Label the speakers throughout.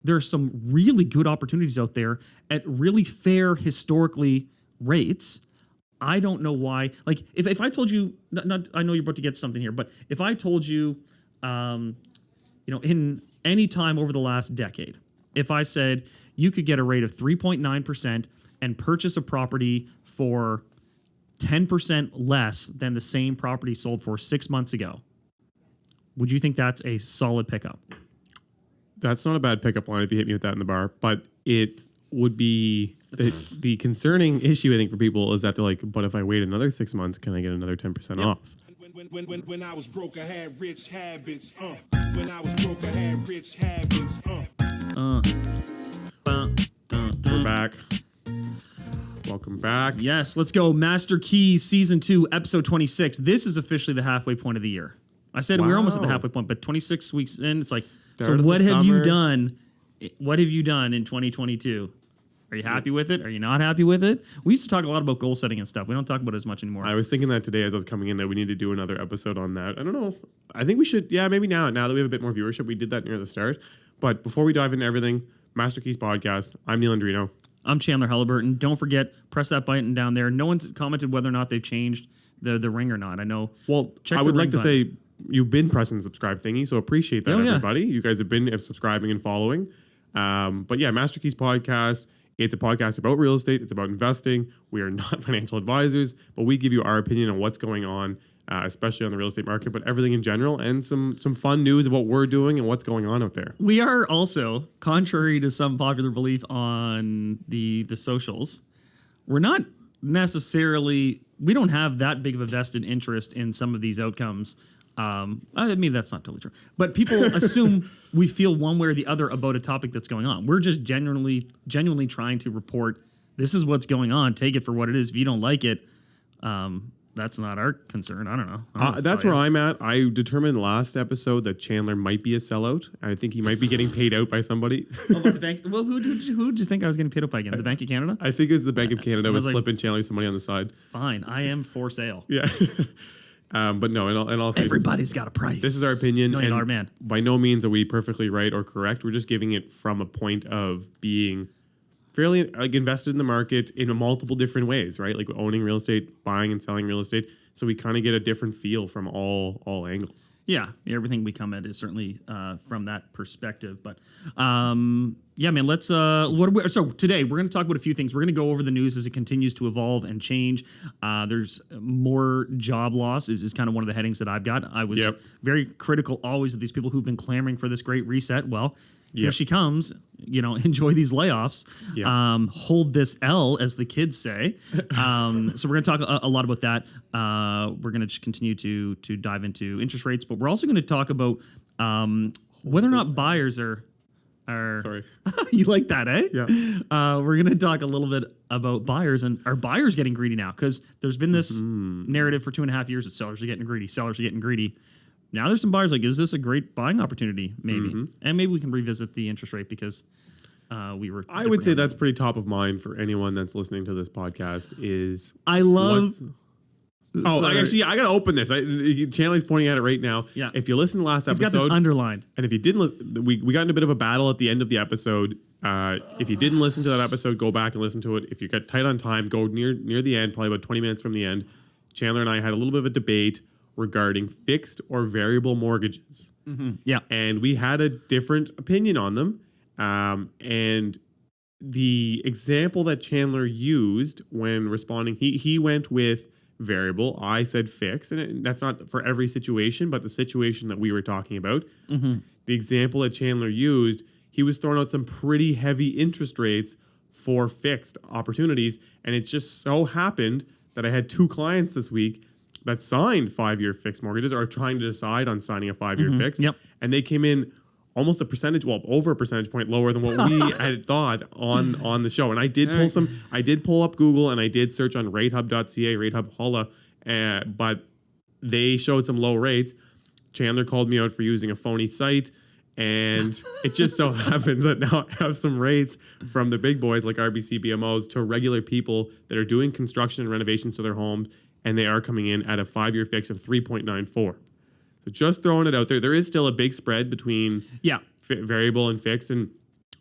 Speaker 1: There are some really good opportunities out there at really fair historically rates. I don't know why. Like if I told you, I know you're about to get something here, but if I told you, in any time over the last decade, if I said you could get a rate of 3.9% and purchase a property for 10% less than the same property sold for 6 months ago, would you think that's a solid pickup?
Speaker 2: That's not a bad pickup line if you hit me with that in the bar, but it would be the concerning issue, I think, for people is that they're like, but if I wait another 6 months, can I get another 10% off?
Speaker 3: When I was broke, I had rich habits. When I was broke, I had rich habits.
Speaker 2: We're back. Welcome back.
Speaker 1: Yes, let's go. Master Keys Season 2, Episode 26. This is officially the halfway point of the year. I said we're almost at the halfway point, but 26 weeks in, it's like, so what have you done? What have you done in 2022? Are you happy with it? Are you not happy with it? We used to talk a lot about goal setting and stuff. We don't talk about it as much anymore.
Speaker 2: I was thinking that today as I was coming in that we need to do another episode on that. I don't know. I think we should, maybe now that we have a bit more viewership. We did that near the start. But before we dive into everything, Master Keys Podcast, I'm Neal and Andreino.
Speaker 1: I'm Chandler Haliburton. Don't forget, press that button down there. No one's commented whether or not they've changed the ring or not. I know.
Speaker 2: Well, I would like to say you've been pressing the subscribe thingy, so appreciate that, everybody. You guys have been subscribing and following. But yeah, Master Keys Podcast. It's a podcast about real estate. It's about investing. We are not financial advisors, but we give you our opinion on what's going on, especially on the real estate market, but everything in general, and some fun news of what we're doing and what's going on out there.
Speaker 1: We are also, contrary to some popular belief on the socials, we're not necessarily, we don't have that big of a vested interest in some of these outcomes. Maybe that's not totally true, but people assume we feel one way or the other about a topic that's going on. We're just genuinely trying to report this is what's going on. Take it for what it is. If you don't like it, that's not our concern. I don't know.
Speaker 2: That's where I'm at. I determined last episode that Chandler might be a sellout. I think he might be getting paid out by somebody.
Speaker 1: Oh, by the bank. Well, who did you think I was getting paid out by again? The Bank of Canada?
Speaker 2: I think it was the Bank of Canada was slipping Chandler some money on the side.
Speaker 1: Fine. I am for sale.
Speaker 2: Yeah. But no, in all
Speaker 1: everybody's got a price.
Speaker 2: This is our opinion.
Speaker 1: $1 million man.
Speaker 2: By no means are we perfectly right or correct. We're just giving it from a point of being fairly invested in the market in multiple different ways, right? Like owning real estate, buying and selling real estate. So we kind of get a different feel from all angles.
Speaker 1: Yeah, everything we come at is certainly from that perspective. But yeah, man, let's. So today we're going to talk about a few things. We're going to go over the news as it continues to evolve and change. There's more job loss is kind of one of the headings that I've got. I was very critical always of these people who've been clamoring for this great reset. Well, here she comes. Enjoy these layoffs. Hold this L, as the kids say. So we're going to talk a lot about that. We're going to just continue to dive into interest rates, but we're also going to talk about whether or not buyers are.
Speaker 2: Sorry.
Speaker 1: You like that, eh?
Speaker 2: Yeah.
Speaker 1: We're going to talk a little bit about buyers, and are buyers getting greedy now? Because there's been this narrative for 2.5 years that sellers are getting greedy. Now there's some buyers like, is this a great buying opportunity? Maybe. And maybe we can revisit the interest rate because we were...
Speaker 2: I would say that's pretty top of mind for anyone that's listening to this podcast is...
Speaker 1: I love...
Speaker 2: Actually, I got to open this. Chandler's pointing at it right now.
Speaker 1: Yeah.
Speaker 2: If you listen to last episode...
Speaker 1: He's got this underlined.
Speaker 2: And if you didn't listen... We got in a bit of a battle at the end of the episode. If you didn't listen to that episode, go back and listen to it. If you got tight on time, go near the end, probably about 20 minutes from the end. Chandler and I had a little bit of a debate regarding fixed or variable mortgages.
Speaker 1: Yeah.
Speaker 2: And we had a different opinion on them. And the example that Chandler used when responding, he went with variable. I said fixed. And that's not for every situation, but the situation that we were talking about. The example that Chandler used, he was throwing out some pretty heavy interest rates for fixed opportunities. And it just so happened that I had 2 clients this week that signed 5-year fixed mortgages or are trying to decide on signing a 5-year fixed.
Speaker 1: Yep.
Speaker 2: And they came in almost over a percentage point lower than what we had thought on the show. And I did pull up Google and I did search on ratehub.ca, ratehub Holla, but they showed some low rates. Chandler called me out for using a phony site. And it just so happens that now I have some rates from the big boys like RBC BMOs to regular people that are doing construction and renovations to their homes. And they are coming in at a 5-year fix of 3.94. So just throwing it out there. There is still a big spread between variable and fixed. And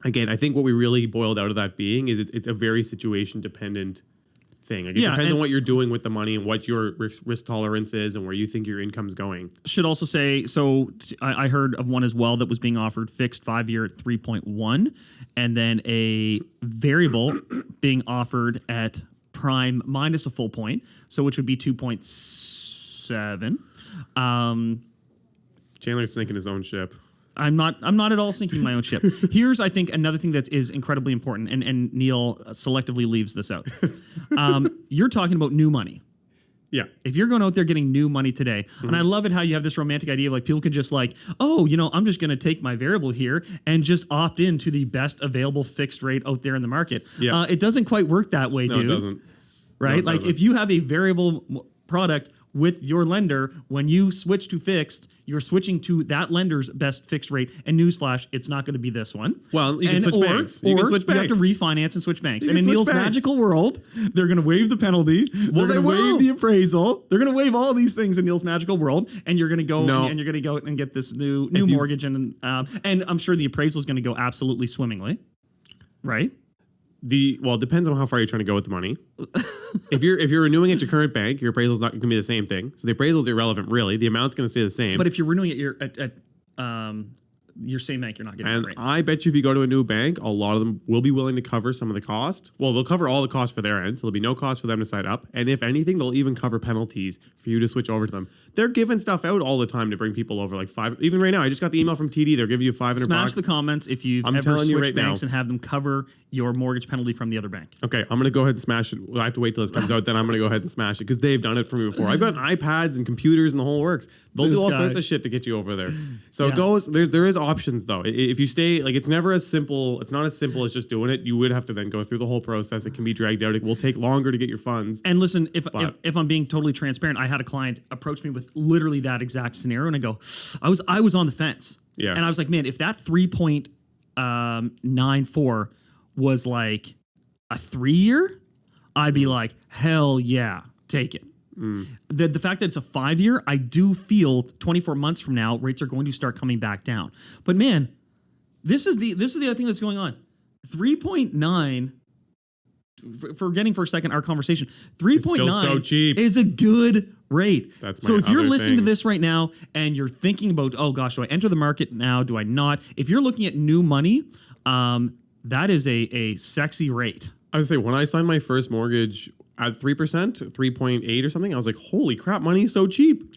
Speaker 2: again, I think what we really boiled out of that being is it's a very situation dependent thing. Like it
Speaker 1: Yeah,
Speaker 2: depends on
Speaker 1: and-
Speaker 2: what you're doing with the money and what your risk tolerance is and where you think your income's going.
Speaker 1: Should also say, so I heard of one as well that was being offered fixed 5-year at 3.1, and then a variable being offered at prime minus a full point, so which would be 2.7.
Speaker 2: Chandler's sinking his own ship.
Speaker 1: I'm not at all sinking my own ship. Here's, I think, another thing that is incredibly important, and Neal selectively leaves this out. You're talking about new money.
Speaker 2: Yeah.
Speaker 1: If you're going out there getting new money today, and I love it how you have this romantic idea of like people could just like, oh, I'm just going to take my variable here and just opt into the best available fixed rate out there in the market.
Speaker 2: Yeah.
Speaker 1: It doesn't quite work that way,
Speaker 2: No,
Speaker 1: dude.
Speaker 2: it doesn't.
Speaker 1: Right?
Speaker 2: No, it
Speaker 1: Like
Speaker 2: doesn't.
Speaker 1: if you have a variable product with your lender, when you switch to fixed, you're switching to that lender's best fixed rate. And newsflash, it's not going to be this one.
Speaker 2: Well, you can switch banks.
Speaker 1: Or
Speaker 2: You can switch
Speaker 1: you have to
Speaker 2: banks.
Speaker 1: refinance and switch banks.
Speaker 2: You
Speaker 1: And in
Speaker 2: can switch
Speaker 1: Neal's
Speaker 2: banks.
Speaker 1: magical world, they're going to waive the penalty. They're
Speaker 2: they
Speaker 1: going to
Speaker 2: will.
Speaker 1: waive the appraisal. They're going to waive all these things in Neal's magical world, and you're going to go
Speaker 2: No.
Speaker 1: and you're going to go and get this new
Speaker 2: you-
Speaker 1: mortgage, and I'm sure the appraisal is going to go absolutely swimmingly, right?
Speaker 2: It depends on how far you're trying to go with the money. if you're renewing at your current bank, your appraisal's not going to be the same thing. So the appraisal's irrelevant, really. The amount's going to stay the same.
Speaker 1: But if you're renewing at your same bank, you're not getting
Speaker 2: and
Speaker 1: it right.
Speaker 2: I bet you if you go to a new bank, a lot of them will be willing to cover some of the cost. Well, they'll cover all the costs for their end, so there'll be no cost for them to sign up. And if anything, they'll even cover penalties for you to switch over to them. They're giving stuff out all the time to bring people over, like five. Even right now, I just got the email from TD. They're giving you $500.
Speaker 1: Smash the comments if you've
Speaker 2: I'm
Speaker 1: ever
Speaker 2: telling you
Speaker 1: switched
Speaker 2: right
Speaker 1: banks
Speaker 2: now.
Speaker 1: and have them cover your mortgage penalty from the other bank.
Speaker 2: Okay, I'm gonna go ahead and smash it. Well, I have to wait till this comes out. Then I'm gonna go ahead and smash it because they've done it for me before. I've got iPads and computers and the whole works. They'll
Speaker 1: This
Speaker 2: do all
Speaker 1: guy.
Speaker 2: sorts of shit to get you over there. So
Speaker 1: Yeah.
Speaker 2: it goes. There is options though. If you stay, like, it's never as simple. It's not as simple as just doing it. You would have to then go through the whole process. It can be dragged out. It will take longer to get your funds.
Speaker 1: And listen, if
Speaker 2: But-
Speaker 1: I'm being totally transparent, I had a client approach me with literally that exact scenario, and I go, I was on the fence,
Speaker 2: Yeah.
Speaker 1: and I was like, man, if that 3.94 was like a 3-year, I'd be like, hell yeah, take it. The fact that it's a 5-year, I do feel 24 months from now, rates are going to start coming back down. But man, this is the other thing that's going on. 3.9. Forgetting for a second our conversation, 3.9
Speaker 2: still so cheap.
Speaker 1: is a good rate.
Speaker 2: That's
Speaker 1: so
Speaker 2: my
Speaker 1: if you're
Speaker 2: other
Speaker 1: listening to
Speaker 2: thing.
Speaker 1: this right now and you're thinking about, oh gosh, do I enter the market now? Do I not? If you're looking at new money, that is a sexy rate.
Speaker 2: I would say when I signed my first mortgage at 3%, 3.8 or something, I was like, holy crap, money is so cheap.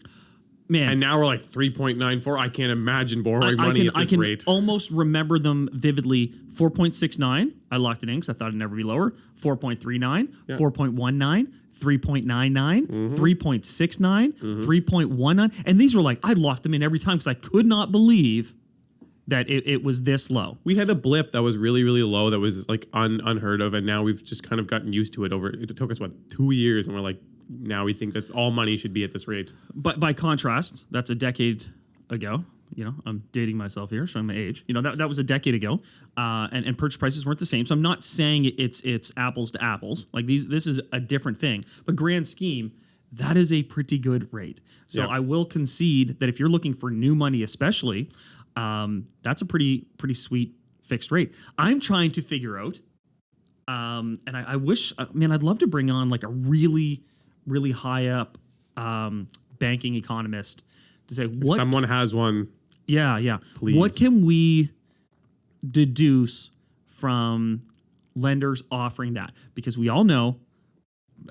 Speaker 1: Man,
Speaker 2: And now we're like 3.94. I can't imagine borrowing money at
Speaker 1: I
Speaker 2: this
Speaker 1: can
Speaker 2: rate.
Speaker 1: almost remember them vividly. 4.69, I locked it in because I thought it'd never be lower. 4.39, 4.19, 3.99, 3.69, 3.19. And these were like, I locked them in every time because I could not believe that it was this low.
Speaker 2: We had a blip that was really, really low that was like unheard of. And now we've just kind of gotten used to it it took us, 2 years? And we're like, now we think that all money should be at this rate.
Speaker 1: But by contrast, that's a decade ago. I'm dating myself here, showing my age. That was a decade ago, and purchase prices weren't the same. So I'm not saying it's apples to apples. Like this is a different thing. But grand scheme, that is a pretty good rate. So
Speaker 2: Yeah.
Speaker 1: I will concede that if you're looking for new money, especially, that's a pretty sweet fixed rate. I'm trying to figure out, and I wish, man, I'd love to bring on like a really high up banking economist to say what
Speaker 2: Someone has one.
Speaker 1: yeah.
Speaker 2: Please.
Speaker 1: What can we deduce from lenders offering that? Because we all know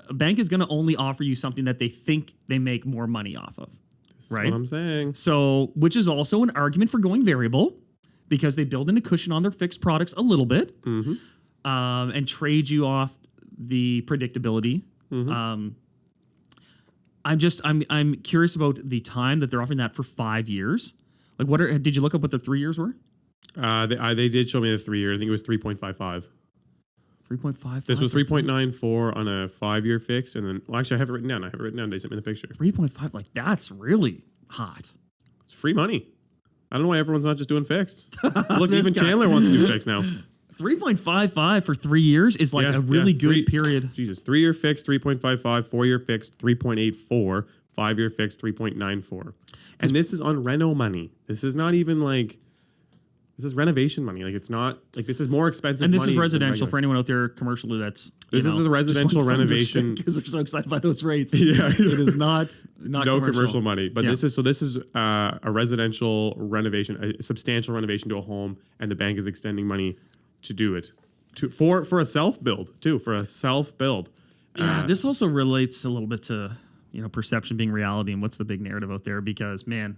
Speaker 1: a bank is going to only offer you something that they think they make more money off of, right?
Speaker 2: What I'm saying.
Speaker 1: So, which is also an argument for going variable because they build in a cushion on their fixed products a little bit and trade you off the predictability. I'm curious about the time that they're offering that for 5 years. Like, did you look up what the 3 years were?
Speaker 2: They did show me the 3 year. I think it was 3.55.
Speaker 1: 3.5.
Speaker 2: This was 3.94 on a 5-year fix. And then, well, actually, I have it written down. They sent me the picture.
Speaker 1: 3.5. Like, that's really hot.
Speaker 2: It's free money. I don't know why everyone's not just doing fixed. Look,
Speaker 1: This
Speaker 2: even
Speaker 1: guy.
Speaker 2: Chandler wants to do fixed now.
Speaker 1: 3.55 for 3 years is like a really good period.
Speaker 2: Jesus, 3-year fixed 3.55, 4-year fixed 3.84, 5-year fixed 3.94, and this is on reno money. This is not even like This is renovation money. Like, it's not like this is more expensive.
Speaker 1: And this
Speaker 2: money
Speaker 1: is
Speaker 2: than
Speaker 1: residential for
Speaker 2: regular.
Speaker 1: anyone out there commercially that's
Speaker 2: This is a residential renovation.
Speaker 1: because they're so excited by those rates.
Speaker 2: Yeah.
Speaker 1: It is not
Speaker 2: No commercial money, but
Speaker 1: Yeah.
Speaker 2: this is a residential renovation, a substantial renovation to a home, and the bank is extending money to do it for a self build too, for a self build.
Speaker 1: Yeah, this also relates a little bit to, perception being reality and what's the big narrative out there, because man,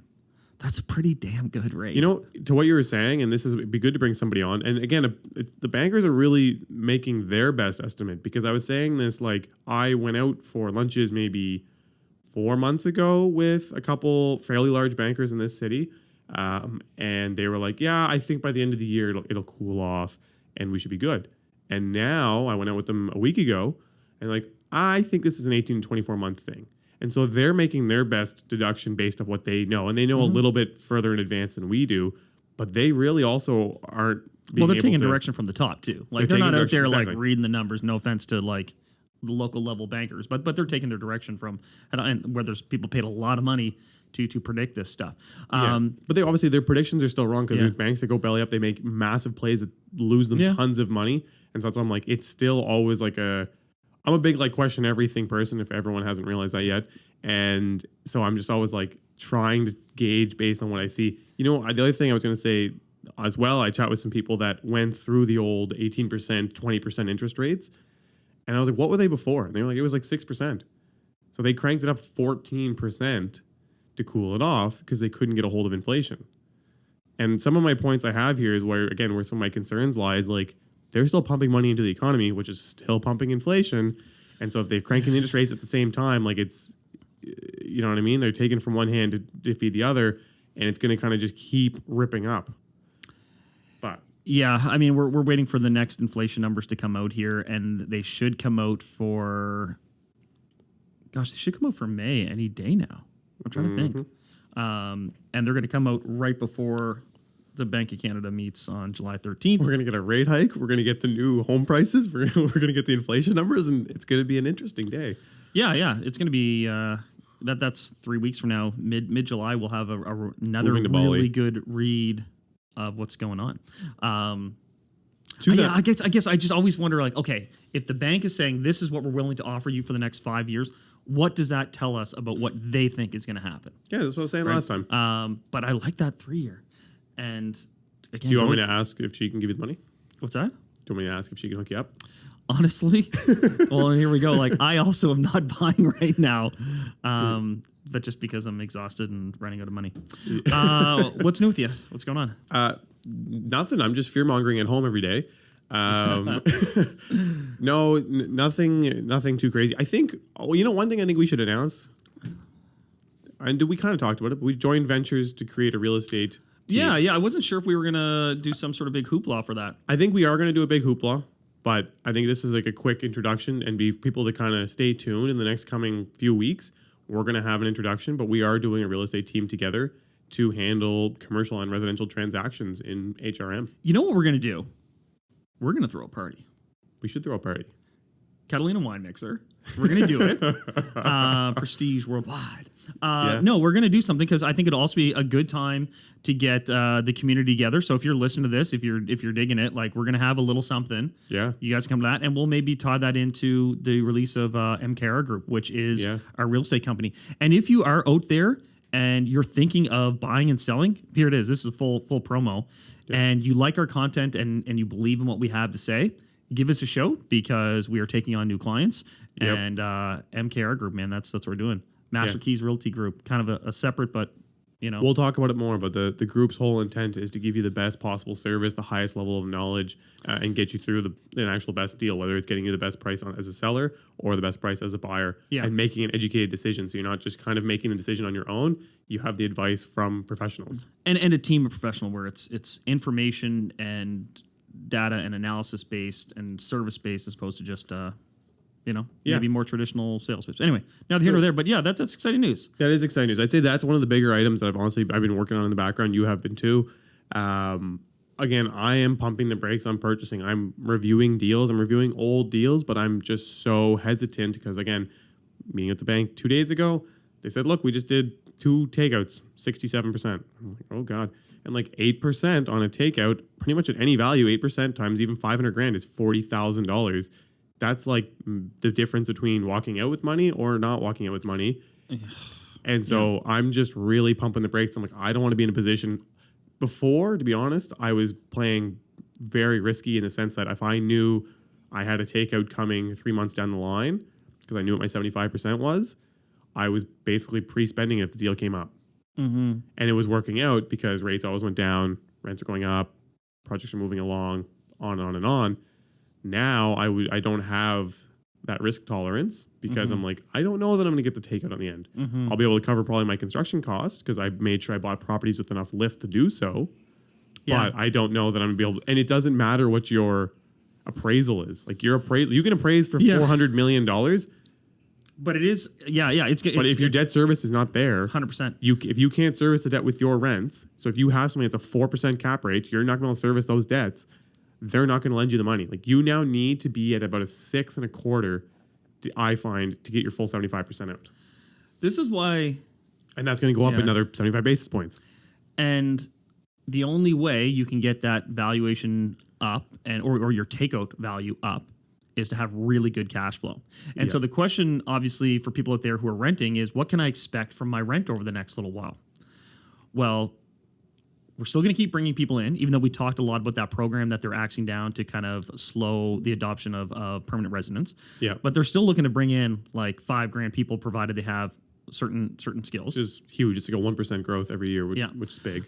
Speaker 1: that's a pretty damn good rate.
Speaker 2: To what you were saying, and it'd be good to bring somebody on. And again, the bankers are really making their best estimate, because I was saying this, like, I went out for lunches maybe 4 months ago with a couple fairly large bankers in this city. And they were like, yeah, I think by the end of the year, it'll cool off and we should be good. And now I went out with them a week ago and like, I think this is an 18 to 24 month thing. And so they're making their best deduction based off what they know. And they know a little bit further in advance than we do, but they really also aren't being
Speaker 1: they're
Speaker 2: able
Speaker 1: taking
Speaker 2: to,
Speaker 1: direction from the top too. Like,
Speaker 2: They're
Speaker 1: they're not
Speaker 2: taking
Speaker 1: out there
Speaker 2: direction,
Speaker 1: like
Speaker 2: exactly.
Speaker 1: reading the numbers. No offense to like the local level bankers, but they're taking their direction from, and where there's people paid a lot of money to predict this stuff.
Speaker 2: But they obviously their predictions are still wrong, because
Speaker 1: Yeah.
Speaker 2: there's banks that go belly up. They make massive plays that lose them
Speaker 1: Yeah.
Speaker 2: tons of money, and so that's why I'm like, it's still always like I'm a big like question everything person, if everyone hasn't realized that yet, and so I'm just always like trying to gauge based on what I see. The other thing I was going to say as well, I chat with some people that went through the old 18%, 20% interest rates, and I was like, what were they before? And they were like, it was like 6%. So they cranked it up 14% to cool it off because they couldn't get a hold of inflation. And some of my points I have here is where some of my concerns lie is like, they're still pumping money into the economy, which is still pumping inflation. And so if they're cranking interest rates at the same time, like it's, you know what I mean? They're taking from one hand to feed the other, and it's going to kind of just keep ripping up. But
Speaker 1: Yeah, I mean, we're waiting for the next inflation numbers to come out here, and they should come out for, they should come out for May any day now. I'm trying to think. And they're going to come out right before the Bank of Canada meets on July 13th.
Speaker 2: we're going to get a rate hike. We're going to get the new home prices. We're going to get the inflation numbers, and it's going to be an interesting day.
Speaker 1: Yeah, it's going to be that's 3 weeks from now. Mid July, we'll have another
Speaker 2: Moving to Bali.
Speaker 1: really good read of what's going on.
Speaker 2: To that-
Speaker 1: I guess I just always wonder, like, okay, if the bank is saying this is what we're willing to offer you for the next 5 years, what does that tell us about what they think is going to happen?
Speaker 2: Yeah, that's what I was saying last time.
Speaker 1: But I like that 3 year. And again,
Speaker 2: Do you want me to ask if she can give you the money?
Speaker 1: What's that?
Speaker 2: Do you want me to ask if she can hook you up?
Speaker 1: Honestly, well, here we go. Like, I also am not buying right now, but just because I'm exhausted and running out of money. What's new with you? What's going on?
Speaker 2: Nothing. I'm just fear mongering at home every day. No, nothing too crazy. I think. Oh, one thing I think we should announce, and we kind of talked about it, but we joined ventures to create a real estate team.
Speaker 1: Yeah. I wasn't sure if we were gonna do some sort of big hoopla for that.
Speaker 2: I think we are going to do a big hoopla, but I think this is like a quick introduction and be people to kind of stay tuned in the next coming few weeks. We're going to have an introduction, but we are doing a real estate team together to handle commercial and residential transactions in HRM.
Speaker 1: You know what we're gonna do? We're gonna throw a party.
Speaker 2: We should throw a party.
Speaker 1: Catalina Wine Mixer. We're going to do it. Prestige worldwide.
Speaker 2: Yeah.
Speaker 1: No, we're going to do something because I think it'll also be a good time to get the community together. So if you're listening to this, if you're digging it, like, we're going to have a little something.
Speaker 2: Yeah.
Speaker 1: You guys come to that, and we'll maybe tie that into the release of MKR Group, which is our real estate company. And if you are out there and you're thinking of buying and selling, here it is. This is a full promo. Yeah. And you like our content and you believe in what we have to say, give us a show, because we are taking on new clients.
Speaker 2: Yep.
Speaker 1: And MKR Group, man, that's what we're doing. Master Keys Realty Group, kind of a separate, but
Speaker 2: we'll talk about it more. But the group's whole intent is to give you the best possible service, the highest level of knowledge, and get you through an actual best deal, whether it's getting you the best price as a seller or the best price as a buyer, and making an educated decision. So you're not just kind of making the decision on your own. You have the advice from professionals
Speaker 1: and a team of professional where it's information and data and analysis based and service based, as opposed to just maybe more traditional sales based. Anyway, neither here nor there, but that's exciting news.
Speaker 2: That is exciting news. I'd say that's one of the bigger items that I've been working on in the background. You have been too. Again, I am pumping the brakes on purchasing. I'm reviewing deals. I'm reviewing old deals, but I'm just so hesitant because, again, meeting at the bank 2 days ago, they said, look, we just did 2 takeouts, 67%. I'm like, oh God. And like 8% on a takeout, pretty much at any value, 8% times even 500 grand is $40,000. That's like the difference between walking out with money or not walking out with money. And so I'm just really pumping the brakes. I'm like, I don't want to be in a position. Before, to be honest, I was playing very risky in the sense that if I knew I had a takeout coming 3 months down the line, because I knew what my 75% was, I was basically pre-spending it if the deal came up. And it was working out because rates always went down, rents are going up, projects are moving along, on and on and on. Now I don't have that risk tolerance because I'm like, I don't know that I'm going to get the takeout on the end. I'll be able to cover probably my construction costs because I made sure I bought properties with enough lift to do so.
Speaker 1: Yeah.
Speaker 2: But I don't know that I'm going to be able to, and it doesn't matter what your appraisal is. Like your appraisal, you can appraise for $400 million.
Speaker 1: But it is,
Speaker 2: But if your debt service is not there,
Speaker 1: 100%.
Speaker 2: if you can't service the debt with your rents, so if you have something that's a 4% cap rate, you're not going to service those debts. They're not going to lend you the money. Like you now need to be at about a 6.25%, I find, to get your full 75% out.
Speaker 1: This is why,
Speaker 2: And that's going to go up another 75 basis points.
Speaker 1: and the only way you can get that valuation up and or your takeout value up is to have really good cash flow. And so the question, obviously, for people out there who are renting is, what can I expect from my rent over the next little while? Well, we're still going to keep bringing people in, even though we talked a lot about that program that they're axing down to kind of slow the adoption of permanent residents.
Speaker 2: Yeah.
Speaker 1: But they're still looking to bring in like $5,000 people, provided they have certain skills.
Speaker 2: Which is huge. It's like a 1% growth every year, which is big.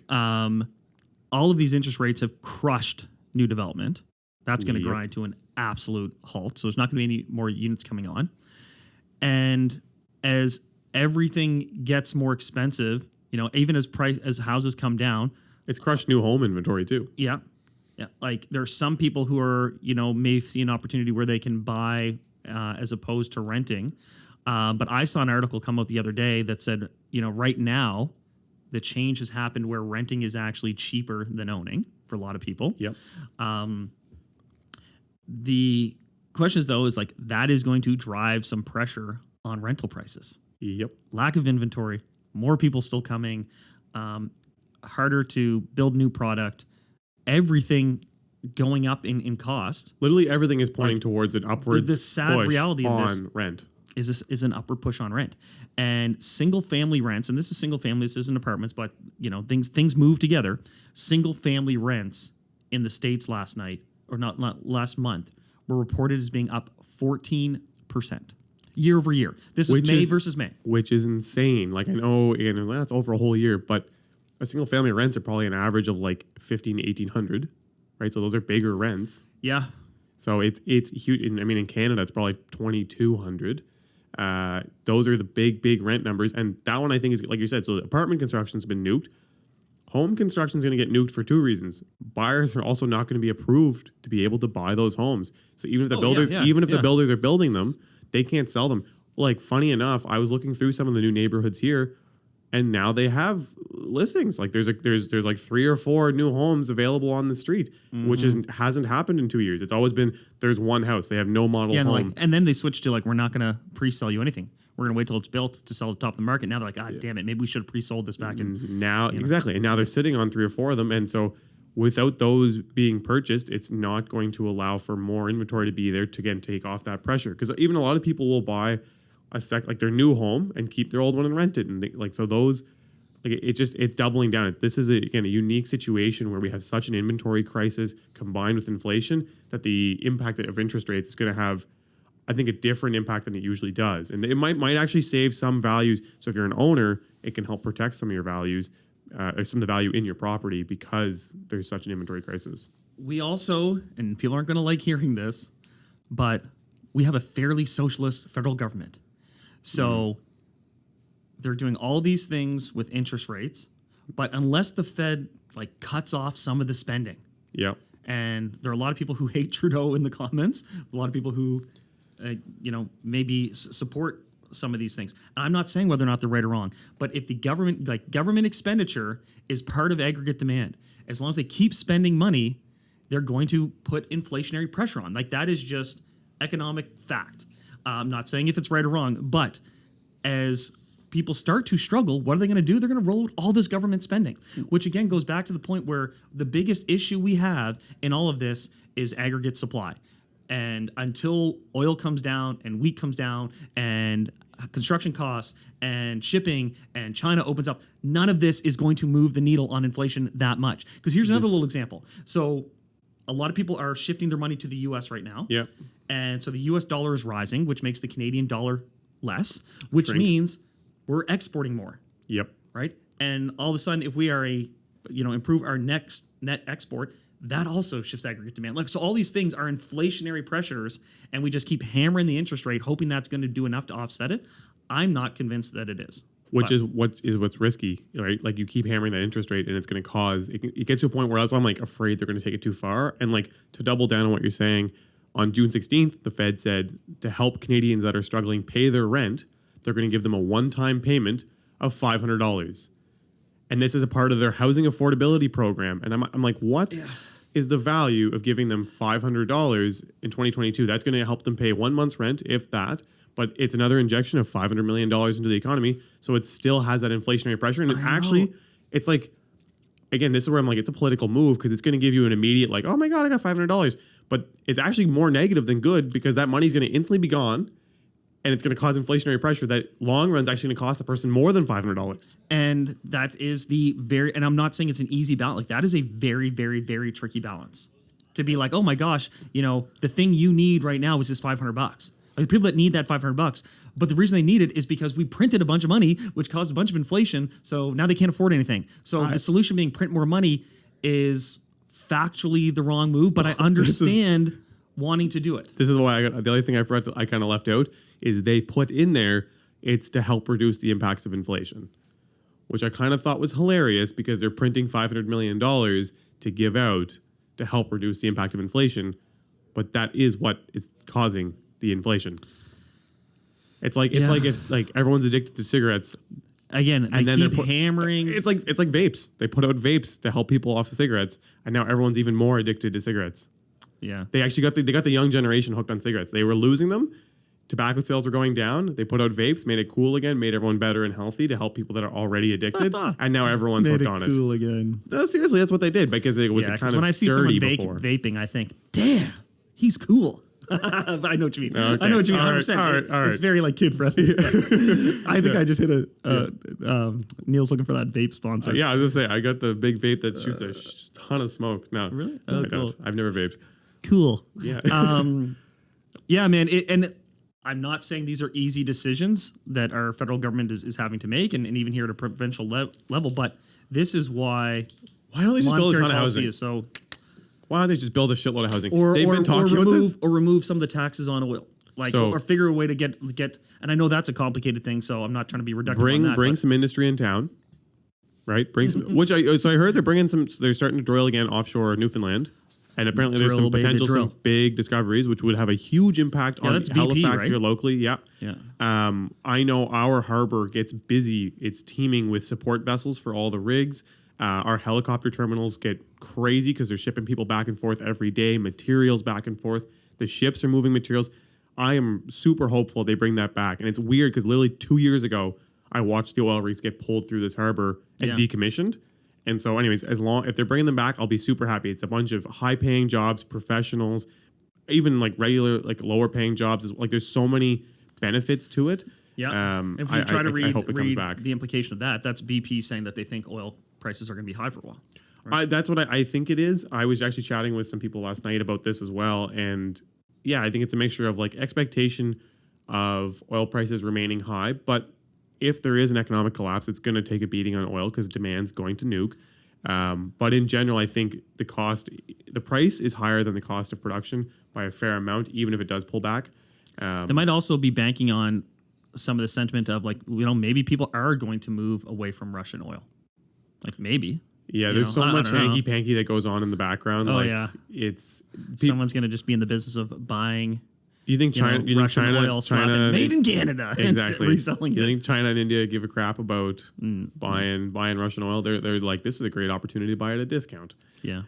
Speaker 1: All of these interest rates have crushed new development. That's going to grind to an absolute halt. So there's not going to be any more units coming on. And as everything gets more expensive, even as houses come down,
Speaker 2: It's crushed new home inventory too.
Speaker 1: yeah. Like there are some people who are, may see an opportunity where they can buy as opposed to renting. But I saw an article come out the other day that said, right now, the change has happened where renting is actually cheaper than owning for a lot of people.
Speaker 2: Yep.
Speaker 1: The question is, though, is like that is going to drive some pressure on rental prices.
Speaker 2: Yep.
Speaker 1: Lack of inventory, more people still coming, harder to build new product, everything going up in cost.
Speaker 2: Literally everything is pointing towards an upwards
Speaker 1: the sad
Speaker 2: push
Speaker 1: reality of
Speaker 2: on
Speaker 1: this
Speaker 2: rent.
Speaker 1: Is an upward push on rent. And single family rents, and this is single family, this isn't apartments, but things move together. Single family rents in the States last night, or not last month, were reported as being up 14% year over year. This is May versus May.
Speaker 2: Which is insane. Like I know, again, that's over a whole year, but a single family rents are probably an average of like 1,500 to 1,800, right? So those are bigger rents.
Speaker 1: Yeah.
Speaker 2: So it's huge. In Canada, it's probably 2,200. Those are the big rent numbers. And that one I think is, like you said, so the apartment construction's been nuked. Home construction is going to get nuked for two reasons. Buyers are also not going to be approved to be able to buy those homes. So even if the the builders are building them, they can't sell them. Like funny enough, I was looking through some of the new neighborhoods here, and now they have listings. Like there's like 3 or 4 new homes available on the street, which hasn't happened in 2 years. It's always been there's one house. They have no model home.
Speaker 1: And then they switched to we're not going to pre-sell you anything. We're going to wait till it's built to sell at the top of the market. Now they're like, damn it, maybe we should have pre-sold this back in.
Speaker 2: Now, exactly. And now they're sitting on 3 or 4 of them. And so without those being purchased, it's not going to allow for more inventory to be there to, again, take off that pressure. Because even a lot of people will buy their new home and keep their old one and rent it. And it's doubling down. This is, again, a unique situation where we have such an inventory crisis combined with inflation that the impact of interest rates is going to have, I think, a different impact than it usually does. And it might actually save some values. So if you're an owner, it can help protect some of your values, or some of the value in your property because there's such an inventory crisis.
Speaker 1: We also, and people aren't going to like hearing this, but we have a fairly socialist federal government. So they're doing all these things with interest rates, but unless the Fed cuts off some of the spending.
Speaker 2: Yeah.
Speaker 1: And there are a lot of people who hate Trudeau in the comments, a lot of people who maybe support some of these things. And I'm not saying whether or not they're right or wrong, but if the government expenditure is part of aggregate demand, as long as they keep spending money, they're going to put inflationary pressure on. That is just economic fact. I'm not saying if it's right or wrong, but as people start to struggle, what are they going to do? They're going to roll out all this government spending, which again goes back to the point where the biggest issue we have in all of this is aggregate supply. And until oil comes down and wheat comes down and construction costs and shipping and China opens up, none of this is going to move the needle on inflation that much. Because here's another little example. So a lot of people are shifting their money to the US right now.
Speaker 2: Yeah.
Speaker 1: And so the US dollar is rising, which makes the Canadian dollar less, which
Speaker 2: Shrink.
Speaker 1: means we're exporting more,
Speaker 2: Yep.
Speaker 1: right? And all of a sudden, if we are improve our next net export, that also shifts aggregate demand. Like, so all these things are inflationary pressures, and we just keep hammering the interest rate, hoping that's going to do enough to offset it. I'm not convinced that it is.
Speaker 2: Which is what's risky, right? Like you keep hammering that interest rate, and it's going to cause it gets to a point where I'm like afraid they're going to take it too far. And like to double down on what you're saying, on June 16th, the Fed said to help Canadians that are struggling pay their rent, they're going to give them a one-time payment of $500. And this is a part of their housing affordability program. And I'm like, what is the value of giving them $500 in 2022? That's going to help them pay 1 month's rent, if that. But it's another injection of $500 million into the economy. So it still has that inflationary pressure. And it's like, again, this is where I'm like, it's a political move because it's going to give you an immediate like, oh my God, I got $500. But it's actually more negative than good because that money's going to instantly be gone. And it's going to cause inflationary pressure that long run is actually going to cost the person more than $500.
Speaker 1: And that is and I'm not saying it's an easy balance. Like that is a very, very, very tricky balance to be like, oh my gosh, the thing you need right now is just $500. Like the people that need that $500, but the reason they need it is because we printed a bunch of money, which caused a bunch of inflation. So now they can't afford anything. So the solution being print more money is factually the wrong move, but I understand wanting to do it.
Speaker 2: This is why the other thing I kind of left out is they put in there, it's to help reduce the impacts of inflation, which I kind of thought was hilarious because they're printing $500 million to give out to help reduce the impact of inflation. But that is what is causing the inflation. It's like everyone's addicted to cigarettes.
Speaker 1: Again, and then keep hammering.
Speaker 2: It's like vapes. They put out vapes to help people off of cigarettes, and now everyone's even more addicted to cigarettes.
Speaker 1: Yeah,
Speaker 2: they actually got the young generation hooked on cigarettes. They were losing them. Tobacco sales were going down. They put out vapes, made it cool again, made everyone better and healthy to help people that are already addicted, and now everyone's hooked on it.
Speaker 1: Cool again.
Speaker 2: No, seriously, that's what they did because it was kind of
Speaker 1: when I see someone vaping, I think, damn, he's cool. But I know what you mean. Okay. I know what you mean. 100%.
Speaker 2: All right.
Speaker 1: It's very like kid friendly. I think I just hit Neal's looking for that vape sponsor.
Speaker 2: Yeah, I was gonna say I got the big vape that shoots a ton of smoke. No,
Speaker 1: really?
Speaker 2: No,
Speaker 1: Oh,
Speaker 2: I
Speaker 1: cool.
Speaker 2: don't. I've never vaped.
Speaker 1: Cool.
Speaker 2: Yeah.
Speaker 1: Yeah, man. And I'm not saying these are easy decisions that our federal government is having to make, and even here at a provincial level. But this is why
Speaker 2: don't they just build a ton of
Speaker 1: policy
Speaker 2: housing?
Speaker 1: is so.
Speaker 2: Why don't they just build a shitload of housing?
Speaker 1: They've
Speaker 2: been talking about this.
Speaker 1: Or remove some of the taxes on oil, or figure a way to get. And I know that's a complicated thing, so I'm not trying to be reductive on that.
Speaker 2: Bring some industry in town, right? Bring some. I heard they're bringing some. They're starting to drill again offshore Newfoundland, and apparently there's some potential some big discoveries which would have a huge impact on
Speaker 1: that's BP,
Speaker 2: Halifax
Speaker 1: right?
Speaker 2: here locally. Yeah.
Speaker 1: Yeah.
Speaker 2: I know our harbor gets busy. It's teeming with support vessels for all the rigs. Our helicopter terminals get crazy because they're shipping people back and forth every day, materials back and forth. The ships are moving materials. I am super hopeful they bring that back. And it's weird because literally 2 years ago, I watched the oil rigs get pulled through this harbor and decommissioned. And so anyways, if they're bringing them back, I'll be super happy. It's a bunch of high-paying jobs, professionals, even like regular, like lower-paying jobs. Like there's so many benefits to it.
Speaker 1: Yeah. If you try to read
Speaker 2: back.
Speaker 1: the implication of that, that's BP saying that they think oil prices are going to be high for a while. Right?
Speaker 2: That's what I think it is. I was actually chatting with some people last night about this as well. And yeah, I think it's a mixture of like expectation of oil prices remaining high. But if there is an economic collapse, it's going to take a beating on oil because demand's going to nuke. But in general, I think the price is higher than the cost of production by a fair amount, even if it does pull back.
Speaker 1: They might also be banking on some of the sentiment of like, maybe people are going to move away from Russian oil. Like maybe.
Speaker 2: Yeah, there's so much hanky-panky that goes on in the background. It's
Speaker 1: someone's going to just be in the business of buying.
Speaker 2: You think China?
Speaker 1: China made in Canada?
Speaker 2: Exactly.
Speaker 1: And reselling it.
Speaker 2: You think China and India give a crap about buying Russian oil? They're like, this is a great opportunity to buy it at a discount.
Speaker 1: Yeah.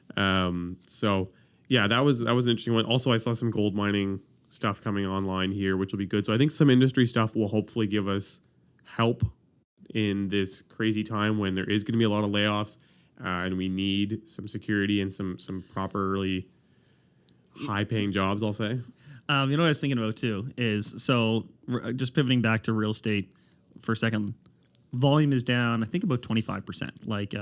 Speaker 2: So yeah, that was an interesting one. Also, I saw some gold mining stuff coming online here, which will be good. So I think some industry stuff will hopefully give us help in this crazy time when there is going to be a lot of layoffs, and we need some security and some properly high-paying jobs, I'll say.
Speaker 1: You know what I was thinking about too is just pivoting back to real estate for a second. Volume is down, I think about 25%, like